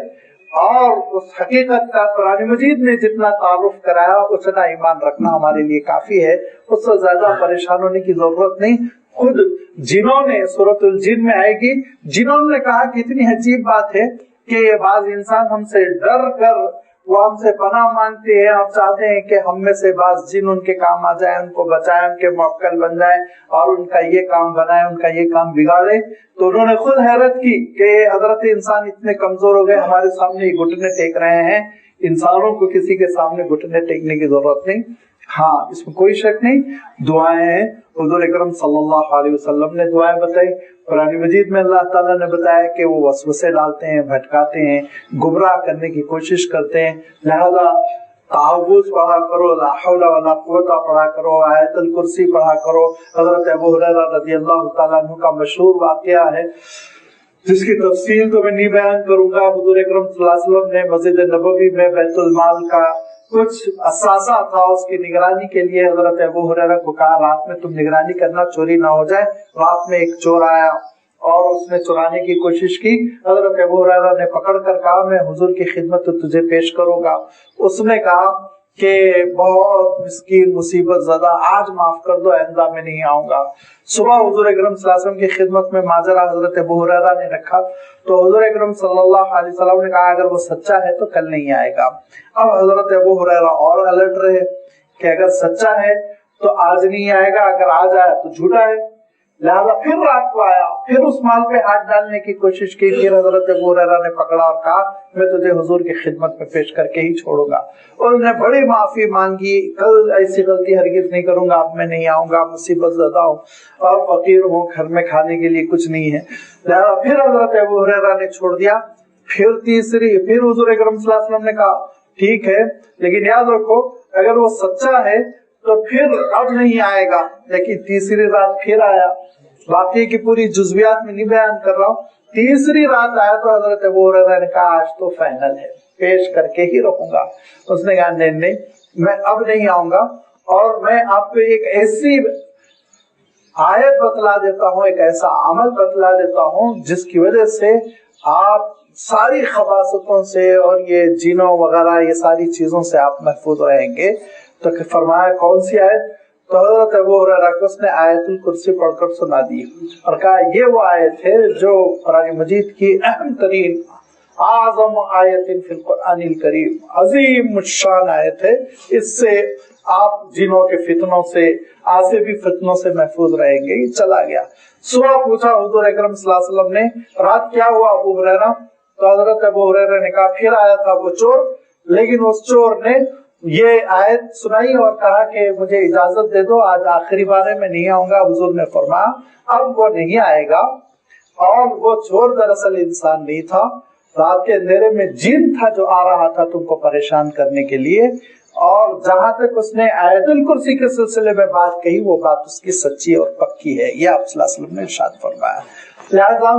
اور اس حقیقت کا قرآن مجید نے جتنا تعارف کرایا اتنا ایمان رکھنا ہمارے لیے کافی ہے، اس سے زیادہ پریشان ہونے کی ضرورت نہیں۔ خود جنہوں نے سورۃ الجن میں آئے گی، جنہوں نے کہا کہ اتنی عجیب بات ہے کہ بعض انسان ہم سے ڈر کر وہ ہم سے پناہ مانگتے ہیں اور چاہتے ہیں کہ ہم میں سے بعض جن ان کے کام آ جائیں، ان کو بچائیں، ان کے موکل بن جائیں اور ان کا یہ کام بنائے، ان کا یہ کام بگاڑے۔ تو انہوں نے خود حیرت کی کہ حضرت انسان اتنے کمزور ہو گئے، ہمارے سامنے یہ گھٹنے ٹیک رہے ہیں، انسانوں کو کسی کے سامنے گھٹنے ٹیکنے کی ضرورت نہیں۔ ہاں اس میں کوئی شک نہیں، دعائیں ہیں، حضور اکرم صلی اللہ علیہ وسلم نے دعائیں بتائی، قرآن مجید میں اللہ تعالیٰ نے بتایا کہ وہ وسوسے ڈالتے ہیں، بھٹکاتے ہیں، گمراہ کرنے کی کوشش کرتے ہیں، لہذا تعوذ پڑھا کرو، لا حول ولا قوت پڑھا کرو، آیت الکرسی پڑھا کرو۔ حضرت ابو ہریرہ رضی اللہ تعالیٰ عنہ کا مشہور واقعہ ہے جس کی تفصیل تو میں نہیں بیان کروں گا۔ حضور اکرم صلی اللہ علیہ وسلم نے مسجد نبوی میں بیت المال کا کچھ اثاثہ تھا، اس کی نگرانی کے لیے حضرت ابو ہریرہ کو کہا رات میں تم نگرانی کرنا، چوری نہ ہو جائے۔ رات میں ایک چور آیا اور اس نے چرانے کی کوشش کی، حضرت ابو ہریرہ نے پکڑ کر کہا میں حضور کی خدمت تجھے پیش کروں گا۔ اس نے کہا کہ بہت مسکین مصیبت زدہ، آج معاف کر دو، آئندہ میں نہیں آؤں گا۔ صبح حضور اکرم صلی اللہ علیہ وسلم کی خدمت میں ماجرا حضرت ابو ہریرہ نے رکھا تو حضور اکرم صلی اللہ علیہ وسلم نے کہا اگر وہ سچا ہے تو کل نہیں آئے گا۔ اب حضرت ابو ہریرہ اور الرٹ رہے کہ اگر سچا ہے تو آج نہیں آئے گا، اگر آج آیا تو جھوٹا ہے۔ لہذا پھر رات کو آیا، پھر اس مال پہ ہاتھ ڈالنے کی کوشش کی، پھر حضرت ابو ہریرہ نے پکڑا اور کہا میں تجھے حضور کی خدمت میں پیش کر کے ہی چھوڑوں گا۔ انہوں نے بڑی معافی مانگی، کل ایسی غلطی ہرگز نہیں کروں گا، اب میں نہیں آؤں گا، مصیبت زدہ ہوں اور فقیر ہوں، گھر میں کھانے کے لیے کچھ نہیں ہے۔ لہذا پھر حضرت ابو ہریرہ نے چھوڑ دیا۔ پھر حضور اکرم صلی اللہ علیہ وسلم نے کہا ٹھیک ہے لیکن یاد رکھو اگر وہ سچا ہے تو پھر اب نہیں آئے گا۔ لیکن تیسری رات پھر آیا، واقعے کی پوری جزویات میں نہیں بیان کر رہا ہوں، تیسری رات آیا تو حضرت ابو ہریرہ نے کہا آج تو فائنل ہے، پیش کر کے ہی رہوں گا۔ اس نے کہا نہیں میں اب نہیں آؤں گا، اور میں آپ کو ایک ایسی آیت بتلا دیتا ہوں، ایک ایسا عمل بتلا دیتا ہوں جس کی وجہ سے آپ ساری خباثتوں سے اور یہ جنوں وغیرہ یہ ساری چیزوں سے آپ محفوظ رہیں گے۔ تو فرمایا کون سی آیت؟ تو حضرت ابو ہریرہ کو اس نے آیت الکرسی پڑھ کر سنا دی اور کہا یہ وہ آیت ہے جو قرآن مجید کی اہم ترین اعظم آیت فی القرآن الکریم، عظیم الشان آیت ہے، اس سے آپ جنوں کے فتنوں سے، آسیبی فتنوں سے محفوظ رہیں گے۔ چلا گیا، صبح پوچھا حضور اکرم صلی اللہ علیہ وسلم نے رات کیا ہوا ابو ہریرہ؟ تو حضرت ابو ہریرہ نے کہا پھر آیا تھا وہ چور، لیکن اس چور نے یہ آیت سنائی اور کہا کہ مجھے اجازت دے دو، آج آخری بارے میں نہیں آؤں گا۔ حضور نے فرمایا اب وہ نہیں آئے گا۔ اور وہ چور دراصل انسان نہیں تھا، رات کے اندھیرے میں جن تھا جو آ رہا تھا تم کو پریشان کرنے کے لیے۔ اور جہاں تک اس نے آیت الکرسی کے سلسلے میں بات کہی وہ بات اس کی سچی اور پکی ہے، یہ آپ صلی اللہ علیہ وسلم نے ارشاد فرمایا۔ لہذا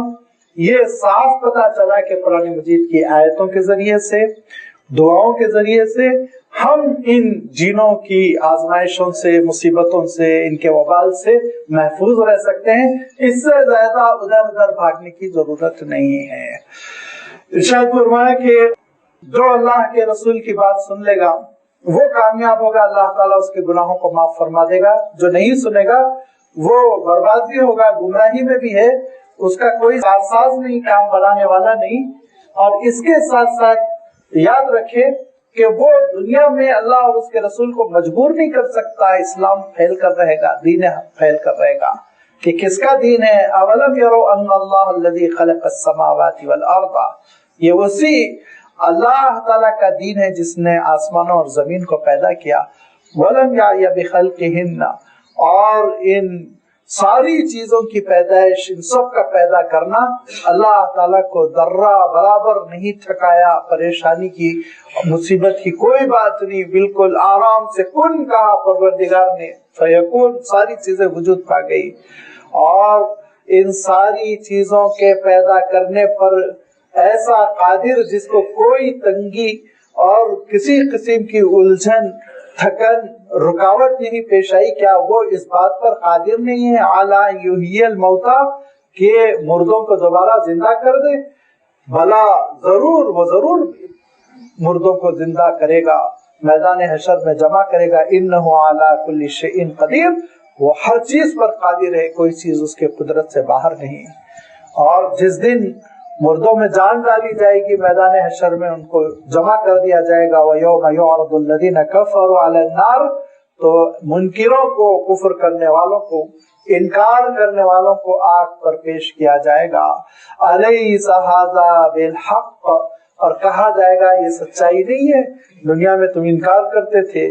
یہ صاف پتہ چلا کہ قرآن مجید کی آیتوں کے ذریعے سے، دعاؤں کے ذریعے سے ہم ان جنوں کی آزمائشوں سے، مصیبتوں سے، ان کے وبال سے محفوظ رہ سکتے ہیں۔ اس سے زیادہ ادھر ادھر بھاگنے کی ضرورت نہیں ہے۔ ارشاد فرمایا کہ جو اللہ کے رسول کی بات سن لے گا وہ کامیاب ہوگا، اللہ تعالیٰ اس کے گناہوں کو معاف فرما دے گا۔ جو نہیں سنے گا وہ برباد بھی ہوگا، گمراہی میں بھی ہے، اس کا کوئی ساز نہیں، کام بنانے والا نہیں۔ اور اس کے ساتھ ساتھ یاد رکھے کہ وہ دنیا میں اللہ اور اس کے رسول کو مجبور نہیں کر سکتا، اسلام پھیل کر رہے گا، دین پھیل کر رہے گا۔ کہ کس کا دین ہے؟ اولم یرو ان اللہ الذی خلق السماوات والارض، یہ اسی اللہ تعالیٰ کا دین ہے جس نے آسمانوں اور زمین کو پیدا کیا۔ ولم یعی بخلقہن، اور ان ساری چیزوں کی پیدائش، ان سب کا پیدا کرنا اللہ تعالیٰ کو ذرہ برابر نہیں تھکایا، پریشانی کی، مصیبت کی کوئی بات نہیں، بالکل آرام سے کن کہا پروردگار نے، فیکون، ساری چیزیں وجود پا گئی۔ اور ان ساری چیزوں کے پیدا کرنے پر ایسا قادر جس کو کوئی تنگی اور کسی قسم کی الجھن، تھکن، رکاوٹ نہیں پیش آئی، کیا وہ اس بات پر قادر نہیں ہے اعلیٰ یحیی الموتیٰ کہ مردوں کو دوبارہ زندہ کر دے؟ بھلا ضرور، وہ ضرور مردوں کو زندہ کرے گا، میدان حشر میں جمع کرے گا۔ انہ علی کل شیء قدیر، وہ ہر چیز پر قادر ہے، کوئی چیز اس کے قدرت سے باہر نہیں۔ اور جس دن مردوں میں جان ڈالی جائے گی، میدان حشر میں ان کو جمع کر دیا جائے گا. وَيَوْمَ يُعْرَضُ الَّذِينَ كَفَرُوا عَلَى النَّارِ، تو منکروں کو، کفر کرنے والوں کو، انکار کرنے والوں کو آگ پر پیش کیا جائے گا. أَلَيْسَ هَذَا بِالْحَقِّ، اور کہا جائے گا یہ سچائی نہیں ہے. دنیا میں تم انکار کرتے تھے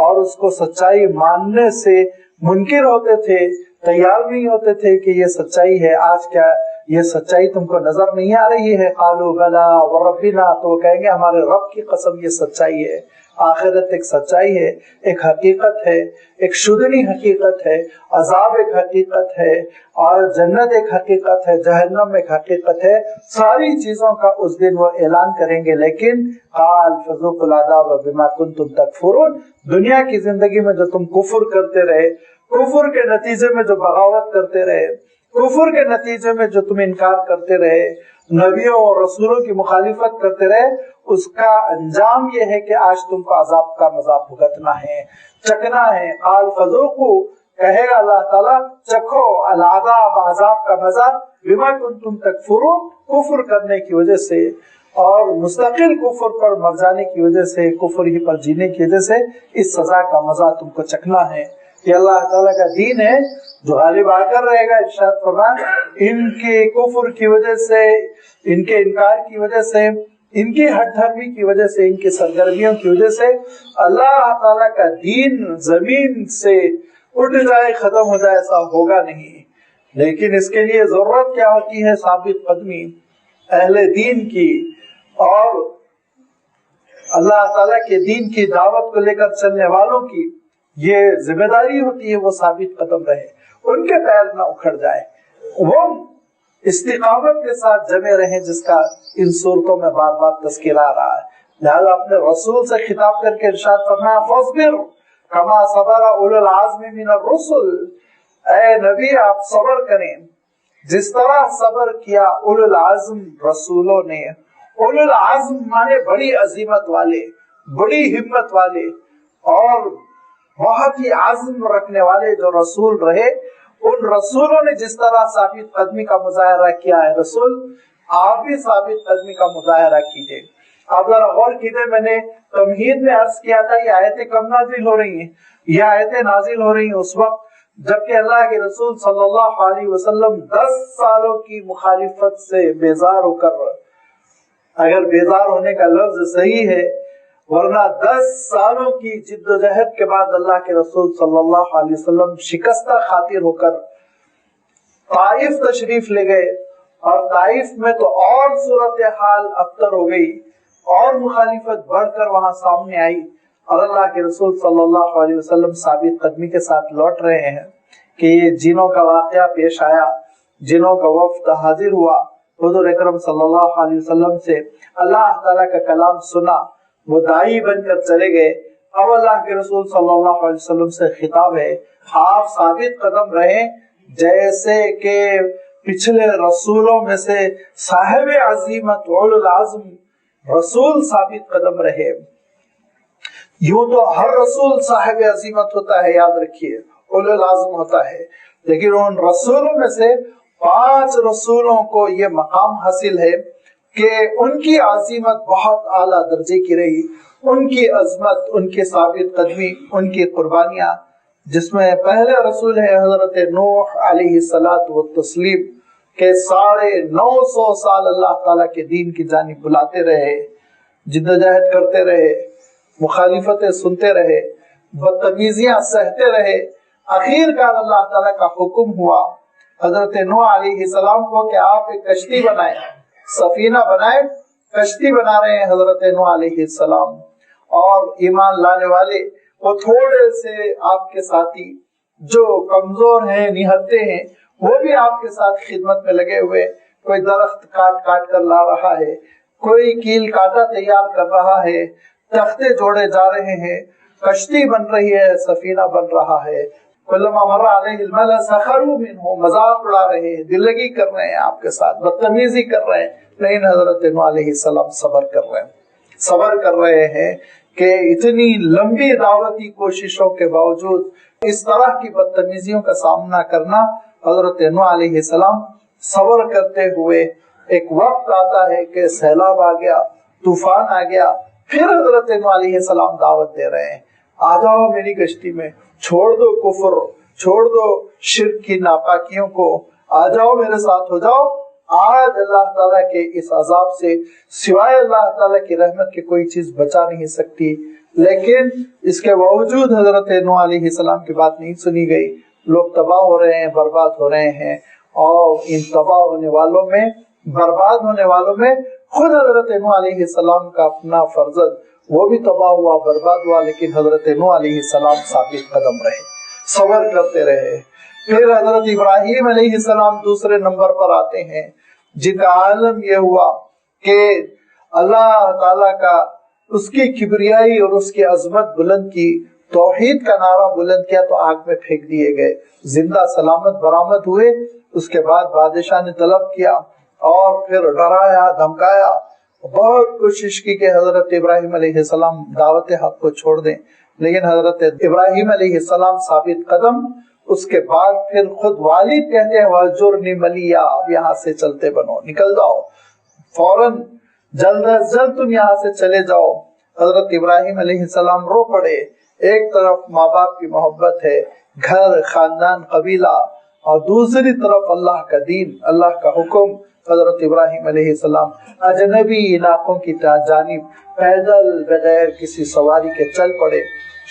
اور اس کو سچائی ماننے سے منکر ہوتے تھے، تیار نہیں ہوتے تھے کہ یہ سچائی ہے. آج کیا یہ سچائی تم کو نظر نہیں آ رہی ہے؟ قالوا بلا وربنا، تو وہ کہیں گے ہمارے رب کی قسم یہ سچائی ہے. آخرت ایک سچائی ہے، ایک حقیقت ہے، ایک شدنی حقیقت ہے، عذاب ایک حقیقت ہے، اور جنت ایک حقیقت ہے، جہنم ایک حقیقت ہے. ساری چیزوں کا اس دن وہ اعلان کریں گے. لیکن قال فذوقوا العذاب بما کنتم تکفرون، دنیا کی زندگی میں جو تم کفر کرتے رہے، کفر کے نتیجے میں جو بغاوت کرتے رہے، کفر کے نتیجے میں جو تم انکار کرتے رہے، نبیوں اور رسولوں کی مخالفت کرتے رہے، اس کا انجام یہ ہے کہ آج تم کو عذاب کا مزہ بھگتنا ہے، چکنا ہے. قال فذوقوا، کہے گا اللہ تعالیٰ چکھو العذاب، عذاب کا مزہ، بما کنتم تکفرون، کفر کرنے کی وجہ سے اور مستقل کفر پر مر جانے کی وجہ سے، کفر ہی پر جینے کی وجہ سے اس سزا کا مزہ تم کو چکھنا ہے. یہ اللہ تعالیٰ کا دین ہے جو غالب آ کر رہے گا. ارشاد فرمائے ان کے کفر کی وجہ سے، ان کے انکار کی وجہ سے، ان کی ہٹ دھرمی کی وجہ سے، ان کی سرگرمیوں کی وجہ سے اللہ تعالیٰ کا دین زمین سے اٹھ جائے، ختم ہو جائے، ایسا ہوگا نہیں. لیکن اس کے لیے ضرورت کیا ہوتی ہے؟ ثابت قدمی اہل دین کی، اور اللہ تعالیٰ کے دین کی دعوت کو لے کر چلنے والوں کی یہ ذمہ داری ہوتی ہے وہ ثابت قدم رہے، ان کے پیر نہ اکھڑ جائے، وہ استقامت کے ساتھ جمے رہیں، جس کا ان صورتوں میں بار بار تذکرہ آ رہا ہے. لہذا اپنے رسول سے خطاب کر کے ارشاد فرمایا فاصبر کما صبر اولو العزم من الرسل، اے نبی آپ صبر کریں جس طرح صبر کیا اولو العزم رسولوں نے. اولو العزم مانے بڑی عظیمت والے، بڑی ہمت والے اور بہت ہی عزم رکھنے والے جو رسول رہے. ان رسولوں نے جس طرح ثابت قدمی کا مظاہرہ کیا ہے، رسول آپ بھی ثابت قدمی کا مظاہرہ کیجئے. آپ ذرا غور کیجئے، میں نے تمہید میں عرض کیا تھا یہ آیتیں کب نازل ہو رہی ہیں؟ یہ آیتیں نازل ہو رہی ہیں اس وقت جبکہ اللہ کے رسول صلی اللہ علیہ وسلم 10 سالوں کی مخالفت سے بیزار ہو کر، اگر بیزار ہونے کا لفظ صحیح ہے، ورنہ 10 سالوں کی جد و جہد کے بعد اللہ کے رسول صلی اللہ علیہ وسلم شکستہ خاطر ہو کر طائف تشریف لے گئے، اور طائف میں تو اور صورتحال ابتر ہو گئی، اور مخالفت بڑھ کر وہاں سامنے آئی، اور اللہ کے رسول صلی اللہ علیہ وسلم ثابت قدمی کے ساتھ لوٹ رہے ہیں کہ یہ جنوں کا واقعہ پیش آیا، جنوں کا وفد حاضر ہوا، حضور اکرم صلی اللہ علیہ وسلم سے اللہ تعالیٰ کا کلام سنا، وہ دائی بن کر چلے گئے. اب اللہ کے رسول صلی اللہ علیہ وسلم سے خطاب ہے آپ ثابت قدم رہیں جیسے کہ پچھلے رسولوں میں سے صاحب عظیمت اولو العزم رسول ثابت قدم رہے. یوں تو ہر رسول صاحب عظیمت ہوتا ہے، یاد رکھیے، اولو العزم ہوتا ہے، لیکن ان رسولوں میں سے 5 رسولوں کو یہ مقام حاصل ہے کہ ان کی عظیمت بہت اعلیٰ درجے کی رہی، ان کی عظمت، ان کی ثابت قدمی، ان کی قربانیاں، جس میں پہلے رسول ہے حضرت نوح علیہ الصلاۃ والتسلیم کہ 950 سال اللہ تعالیٰ کے دین کی جانب بلاتے رہے، جدوجہد کرتے رہے، مخالفتیں سنتے رہے، بدتمیزیاں سہتے رہے. آخر کار اللہ تعالیٰ کا حکم ہوا حضرت نوح علیہ السلام کو کہ آپ ایک کشتی بنائیں، سفینہ بنائے. کشتی بنا رہے ہیں حضرت نوح علیہ السلام، اور ایمان لانے والے وہ تھوڑے سے آپ کے ساتھی جو کمزور ہیں، نہتے ہیں، وہ بھی آپ کے ساتھ خدمت میں لگے ہوئے. کوئی درخت کاٹ کر لا رہا ہے، کوئی کیل کاٹا تیار کر رہا ہے، تختے جوڑے جا رہے ہیں، کشتی بن رہی ہے، سفینہ بن رہا ہے. کلما مر علیہ الملأ سخروا منہ، مذاق اڑا رہے ہیں، دل لگی کر رہے ہیں آپ کے ساتھ، بدتمیزی کر رہے ہیں. لیکن حضرت نوح علیہ السلام صبر کر رہے ہیں کہ اتنی لمبی دعوتی کوششوں کے باوجود اس طرح کی بدتمیزیوں کا سامنا کرنا، حضرت نوح علیہ السلام صبر کرتے ہوئے ایک وقت آتا ہے کہ سیلاب آ گیا، طوفان آ گیا، پھر حضرت نوح علیہ السلام دعوت دے رہے ہیں، آ جاؤ میری کشتی میں، چھوڑ دو کفر، چھوڑ دو شرک کی ناپاکیوں کو، آ جاؤ میرے ساتھ ہو جاؤ۔ آج اللہ تعالیٰ کے اس عذاب سے سوائے اللہ تعالیٰ کی رحمت کی کوئی چیز بچا نہیں سکتی، لیکن اس کے باوجود حضرت نوح علیہ السلام کی بات نہیں سنی گئی۔ لوگ تباہ ہو رہے ہیں، برباد ہو رہے ہیں، اور ان تباہ ہونے والوں میں، برباد ہونے والوں میں خود حضرت نوح علیہ السلام کا اپنا فرزند وہ بھی تباہ ہوا، برباد ہوا، لیکن حضرت نوح علیہ السلام ثابت قدم رہے، صبر کرتے رہے۔ پھر حضرت ابراہیم علیہ السلام دوسرے نمبر پر آتے ہیں، جن کا عالم یہ ہوا کہ اللہ تعالیٰ کا اس کی کبریائی اور اس کی عظمت بلند کی، توحید کا نعرہ بلند کیا تو آگ میں پھینک دیے گئے، زندہ سلامت برآمد ہوئے۔ اس کے بعد بادشاہ نے طلب کیا اور پھر ڈرایا دھمکایا، بہت کوشش کی کہ حضرت ابراہیم علیہ السلام دعوت حق کو چھوڑ دیں، لیکن حضرت ابراہیم علیہ السلام ثابت قدم۔ اس کے بعد پھر خود والد کہتے ہیں وَاجُرْنِ مَلِيًّا، اب یہاں سے چلتے بنو، نکل جاؤ فوراً، جلد از جلد تم یہاں سے چلے جاؤ۔ حضرت ابراہیم علیہ السلام رو پڑے، ایک طرف ماں باپ کی محبت ہے، گھر، خاندان، قبیلہ، اور دوسری طرف اللہ کا دین، اللہ کا حکم۔ حضرت ابراہیم علیہ السلام اجنبی علاقوں کی جانب پیدل بغیر کسی سواری کے چل پڑے،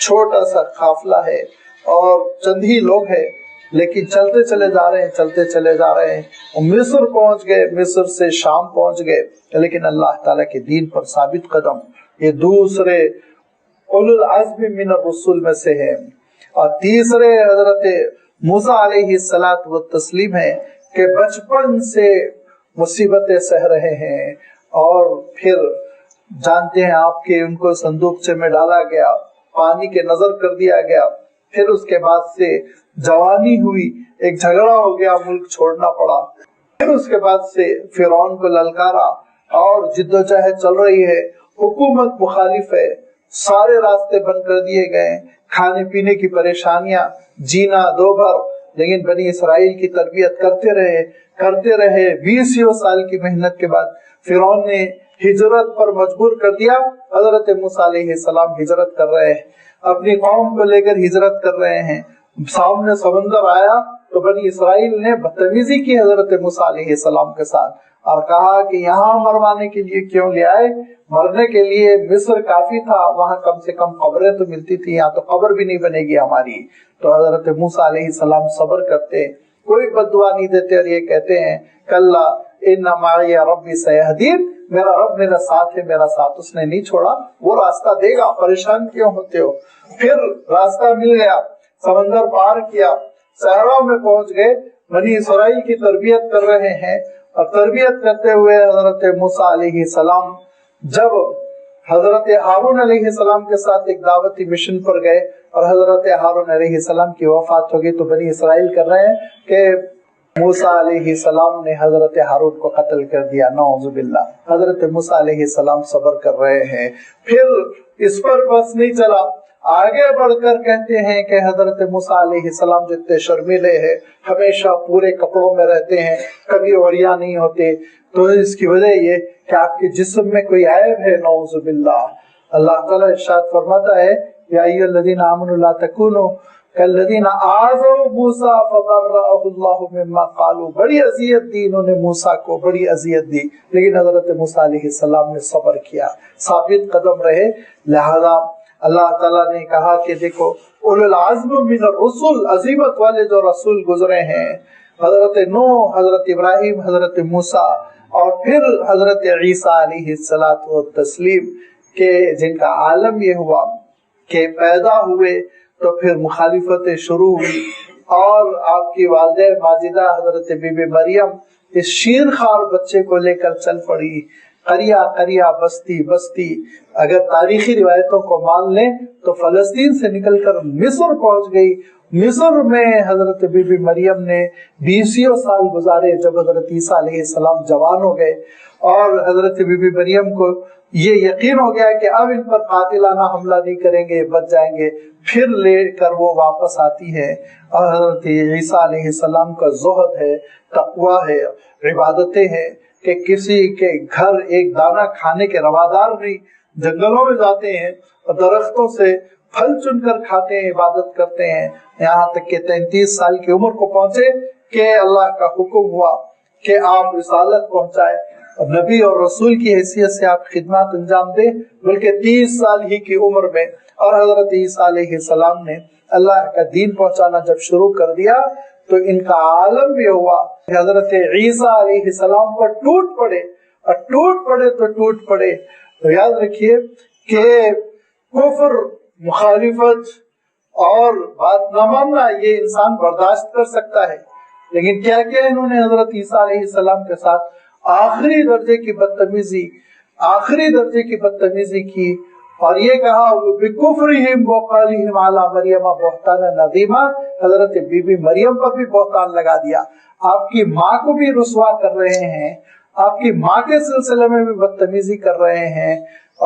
چھوٹا سا قافلہ ہے اور چند ہی لوگ ہیں، لیکن چلتے چلے جا رہے ہیں، چلتے چلے جا رہے ہیں، مصر پہنچ گئے، مصر سے شام پہنچ گئے، لیکن اللہ تعالیٰ کے دین پر ثابت قدم۔ یہ دوسرے اولو العزم من الرسول میں سے ہے۔ اور تیسرے حضرت موسیٰ علیہ السلام ہے کہ بچپن سے مصیبتیں سہ رہے ہیں، اور پھر جانتے ہیں آپ کہ ان کو صندوق میں ڈالا گیا، پانی کے نظر کر دیا گیا، پھر اس کے بعد سے جوانی ہوئی، ایک جھگڑا ہو گیا، ملک چھوڑنا پڑا، پھر اس کے بعد سے فرعون کو للکارا، اور جدوجہد چل رہی ہے، حکومت مخالف ہے، سارے راستے بند کر دیے گئے، کھانے پینے کی پریشانیاں، جینا دو بھر، لیکن بنی اسرائیل کی تربیت کرتے رہے 20 سال کی محنت کے بعد فرعون نے ہجرت پر مجبور کر دیا۔ حضرت موسیٰ علیہ السلام ہجرت کر رہے ہیں، اپنی قوم کو لے کر ہجرت کر رہے ہیں، سامنے سمندر آیا تو بنی اسرائیل نے بدتمیزی کی حضرت موسیٰ علیہ السلام کے ساتھ، اور کہا کہ یہاں مروانے کے لیے کیوں لے آئے، مرنے کے لیے مصر کافی تھا، وہاں کم سے کم قبریں تو ملتی تھی، یہاں تو قبر بھی نہیں بنے گی ہماری۔ تو حضرت موسیٰ علیہ السلام صبر کرتے، کوئی بد دعا نہیں دیتے، اور یہ کہتے ہیں کلا ان معی ربی سیہدین، میرا رب میرا ساتھ ہے، میرا ساتھ اس نے نہیں چھوڑا، وہ راستہ دے گا، پریشان کیوں ہوتے ہو۔ پھر راستہ مل گیا، سمندر پار کیا، صحراؤں میں پہنچ گئے، بنی اسرائیل کی تربیت کر رہے ہیں، اور تربیت کرتے ہوئے حضرت موسیٰ علیہ السلام جب حضرت ہارون علیہ السلام کے ساتھ ایک دعوتی مشن پر گئے، اور حضرت ہارون علیہ السلام کی وفات ہو گئی، تو بنی اسرائیل کر رہے ہیں کہ موسیٰ علیہ السلام نے حضرت ہارون کو قتل کر دیا، نعوذ باللہ۔ حضرت موسیٰ علیہ السلام صبر کر رہے ہیں، پھر اس پر بس نہیں چلا، آگے بڑھ کر کہتے ہیں کہ حضرت موسیٰ علیہ السلام جتنے شرمیلے ہیں، ہمیشہ پورے کپڑوں میں رہتے ہیں، کبھی عریاں نہیں ہوتے، تو اس کی وجہ یہ کہ آپ کے جسم میں کوئی عیب ہے، نعوذ باللہ۔ اللہ تعالیٰ ارشاد فرماتا ہے یا ایھا الذین آمنوا لا تکونوا کالذین آذوا موسیٰ فبرأہ اللہ مما قالوا، بڑی اذیت دی انہوں نے موسیٰ کو، بڑی اذیت دی، لیکن حضرت موسیٰ علیہ السلام نے صبر کیا، ثابت قدم رہے۔ لہذا اللہ تعالیٰ نے کہا کہ دیکھو اولو العزم من الرسل، عظیمت والے جو رسول گزرے ہیں، حضرت نوح، حضرت ابراہیم، حضرت موسیٰ، اور پھر حضرت عیسیٰ علیہ السلام کہ جن کا عالم یہ ہوا کہ پیدا ہوئے تو پھر مخالفتیں شروع ہوئی، اور آپ کی والدہ ماجدہ حضرت بی بی مریم اس شیر خوار بچے کو لے کر چل پڑی، قریہ قریہ، بستی بستی، اگر تاریخی روایتوں کو مان لیں تو فلسطین سے نکل کر مصر پہنچ گئی۔ مصر میں حضرت بی بی مریم نے 20 سال گزارے، جب حضرت عیسیٰ علیہ السلام جوان ہو گئے، اور حضرت بی بی مریم کو یہ یقین ہو گیا کہ اب ان پر قاتلانہ حملہ نہیں کریں گے، بچ جائیں گے، پھر لے کر وہ واپس آتی ہے، اور حضرت عیسیٰ علیہ السلام کا زہد ہے، تقویٰ ہے، عبادتیں ہیں، کہ کسی کے گھر ایک دانہ کھانے کے روادار نہیں، جنگلوں میں جاتے ہیں اور درختوں سے پھل چن کر کھاتے ہیں، عبادت کرتے ہیں، یہاں تک کہ 33 سال کی عمر کو پہنچے کہ اللہ کا حکم ہوا کہ آپ رسالت پہنچائے اور نبی اور رسول کی حیثیت سے آپ خدمات انجام دیں، بلکہ 30 سال ہی کی عمر میں۔ اور حضرت عیسیٰ علیہ السلام نے اللہ کا دین پہنچانا جب شروع کر دیا تو ان کا عالم یہ ہوا کہ حضرت عیسیٰ علیہ السلام پر ٹوٹ پڑے، اور ٹوٹ پڑے تو ٹوٹ پڑے۔ تو یاد رکھیے کہ کفر، مخالفت اور بات نہ ماننا یہ انسان برداشت کر سکتا ہے، لیکن کیا کیا انہوں نے حضرت عیسیٰ علیہ السلام کے ساتھ آخری درجے کی بدتمیزی کی، اور یہ کہا بِكُفْرِهِمْ وَقَالِهِمْ عَلَى مَرْيَمَ بُهْتَانًا عَظِيمًا، حضرت بی بی مریم پر بھی بہتان لگا دیا، آپ کی ماں کو بھی رسوا کر رہے ہیں، آپ کی ماں کے سلسلے میں بھی بدتمیزی کر رہے ہیں،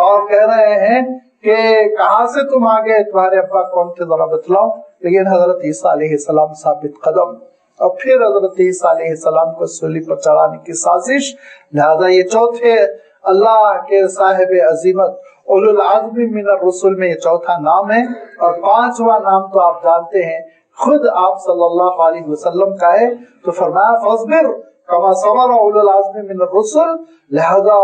اور کہہ رہے ہیں کہ کہاں سے تم آ گئے، تمہارے ابا کون تھے ذرا بتلاؤ۔ لیکن حضرت عیسیٰ علیہ السلام ثابت قدم، اور پھر حضرت عیسیٰ علیہ السلام کو سولی پر چڑھانے کی سازش۔ لہذا یہ چوتھے اللہ کے صاحب عظیمت اولو العزم من الرسل میں یہ چوتھا نام ہے، اور 5واں نام تو آپ جانتے ہیں، خود آپ صلی اللہ علیہ وسلم کا ہے۔ تو فرمایا فاصبر کما صبر اولو العزم من الرسل، لہذا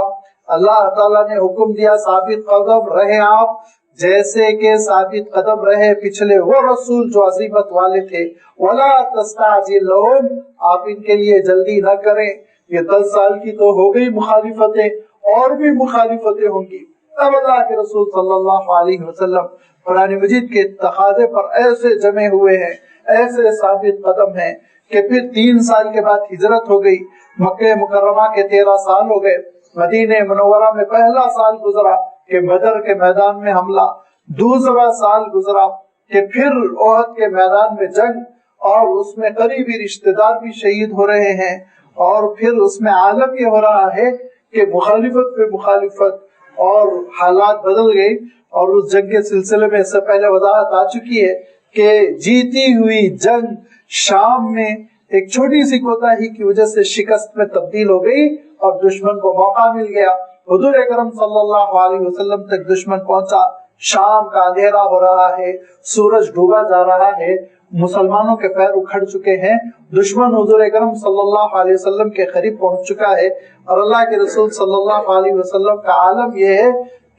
اللہ تعالیٰ نے حکم دیا ثابت قدم رہے آپ، جیسے کہ ثابت قدم رہے پچھلے وہ رسول جو عظیمت والے تھے۔ ولا تستعجل لهم، آپ ان کے لیے جلدی نہ کریں، یہ 10 سال کی تو ہو گئی مخالفتیں، اور بھی مخالفتیں ہوں گی۔ اب اللہ کے رسول صلی اللہ علیہ وسلم قرآن مجید کے تقاضے پر ایسے جمے ہوئے ہیں، ایسے ثابت قدم ہیں کہ پھر 3 سال کے بعد ہجرت ہو گئی، مکہ مکرمہ کے 13 سال ہو گئے، مدینہ منورہ میں پہلا سال گزرا کہ بدر کے میدان میں حملہ، دوسرا سال گزرا کہ پھر احد کے میدان میں جنگ، اور اس میں قریبی رشتہ دار بھی شہید ہو رہے ہیں، اور پھر اس میں عالم یہ ہو رہا ہے کہ مخالفت پہ مخالفت، اور حالات بدل گئی۔ اور اس جنگ کے سلسلے میں اس سے پہلے وضاحت آ چکی ہے کہ جیتی ہوئی جنگ شام میں ایک چھوٹی سی کوتاہی کی وجہ سے شکست میں تبدیل ہو گئی، اور دشمن کو موقع مل گیا۔ حضور اکرم صلی اللہ علیہ وسلم تک دشمن پہنچا، شام کا اندھیرا ہو رہا ہے، سورج ڈوبا جا رہا ہے، مسلمانوں کے پیر اکھڑ چکے ہیں، دشمن حضور اکرم صلی اللہ علیہ وسلم کے قریب پہنچ چکا ہے، اور اللہ کے رسول صلی اللہ علیہ وسلم کا عالم یہ ہے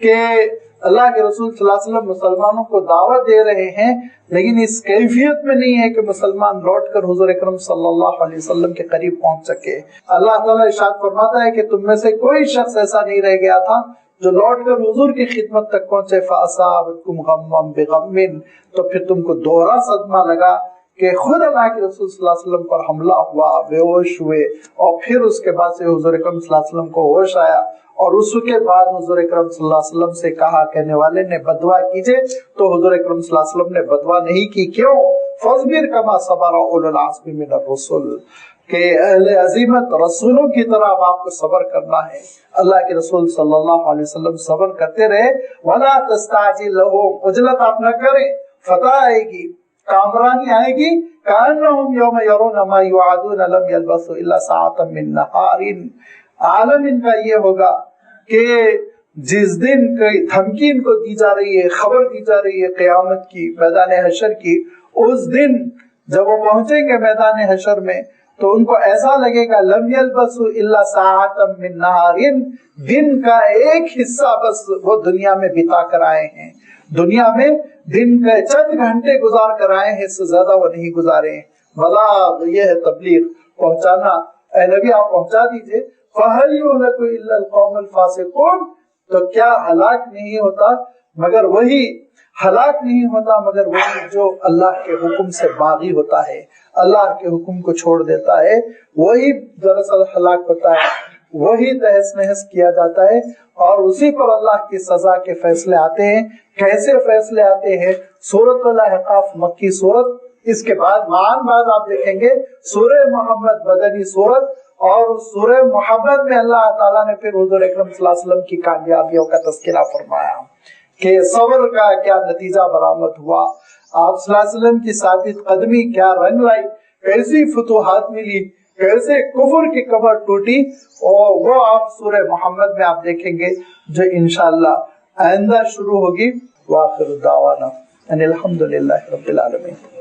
کہ اللہ کے رسول صلی اللہ علیہ وسلم مسلمانوں کو دعوت دے رہے ہیں، لیکن اس کیفیت میں نہیں ہے کہ مسلمان لوٹ کر حضور اکرم صلی اللہ علیہ وسلم کے قریب پہنچ سکے۔ اللہ تعالیٰ ارشاد فرماتا ہے کہ تم میں سے کوئی شخص ایسا نہیں رہ گیا تھا جو لوٹ کر حضور کی خدمت تک پہنچے، فَأَصَابَتْكُمْ غَمًّا بِغَمٍّ، تو پھر تم کو دوہرا صدمہ لگا کہ خود اللہ کے رسول صلی اللہ علیہ وسلم پر حملہ ہوا، بے ہوش ہوئے، اور پھر اس کے بعد سے حضور اکرم صلی اللہ علیہ وسلم کو ہوش آیا، اور اس کے بعد حضور اکرم صلی اللہ علیہ وسلم سے کہا کہنے والے نے بددعا کیجئے، تو حضور اکرم صلی اللہ علیہ وسلم نے بددعا نہیں کی۔ کیوں؟ فَاصْبِرْ كَمَا صَبَرَ أُولُو الْعَزْمِ مِنَ الرُّسُلِ، کہ اہل عظیمت رسولوں کی طرح اب آپ کو صبر کرنا ہے۔ اللہ کے رسول صلی اللہ علیہ وسلم صبر کرتے رہے۔ وَلَا تَسْتَعْجِلْ لَهُمْ، عجلت آپ نہ کریں، فتح آئے گی، کامرانی آئے گی۔ كَأَنَّهُمْ يَوْمَ يَرَوْنَ مَا يُوعَدُونَ لَمْ يَلْبَثُوا إِلَّا سَاعَةً مِّن نَّهَارٍ، عالم ان کا یہ ہوگا کہ جس دن کوئی دھمکی ان کو دی جا رہی ہے، خبر دی جا رہی ہے قیامت کی، میدان حشر کی، اس دن جب وہ پہنچیں گے میدان حشر میں تو ان کو ایسا لگے گا لم یلبثوا الا ساعة من نہار، دن کا ایک حصہ بس وہ دنیا میں بتا کر آئے ہیں، دنیا میں دن کے چند گھنٹے گزار کر آئے ہیں، اس سے زیادہ وہ نہیں گزارے ہیں۔ بلاغ یہ ہے تبلیغ، پہنچانا، اے نبی آپ پہنچا دیجئے۔ فَهَلْ يُهْلَكُ إِلَّا الْقَوْمُ الْفَاسِقُونَ، تو کیا ہلاک نہیں ہوتا مگر وہی، ہلاک نہیں ہوتا مگر وہی جو اللہ کے حکم سے باغی ہوتا ہے، اللہ کے حکم کو چھوڑ دیتا ہے، وہی دراصل ہلاک ہوتا ہے، وہی تہس نہس کیا جاتا ہے، اور اسی پر اللہ کی سزا کے فیصلے آتے ہیں۔ کیسے فیصلے آتے ہیں؟ سورۃ الاحقاف مکی سورت، اس کے بعد بعد آپ دیکھیں گے سورہ محمد مدنی سورت، اور سورہ محمد میں اللہ تعالیٰ نے پھر حضور اکرم صلی اللہ علیہ وسلم کی کامیابیوں کا تذکرہ فرمایا کہ صبر کا کیا نتیجہ برآمد ہوا، آپ صلی اللہ علیہ وسلم کی ثابت قدمی کیا رنگ لائی، کیسی فتوحات ملی، کیسے کفر کی کمر ٹوٹی، اور وہ آپ سورہ محمد میں آپ دیکھیں گے جو انشاءاللہ آئندہ شروع ہوگی۔ وآخر دعوانا ان الحمدللہ رب العالمین۔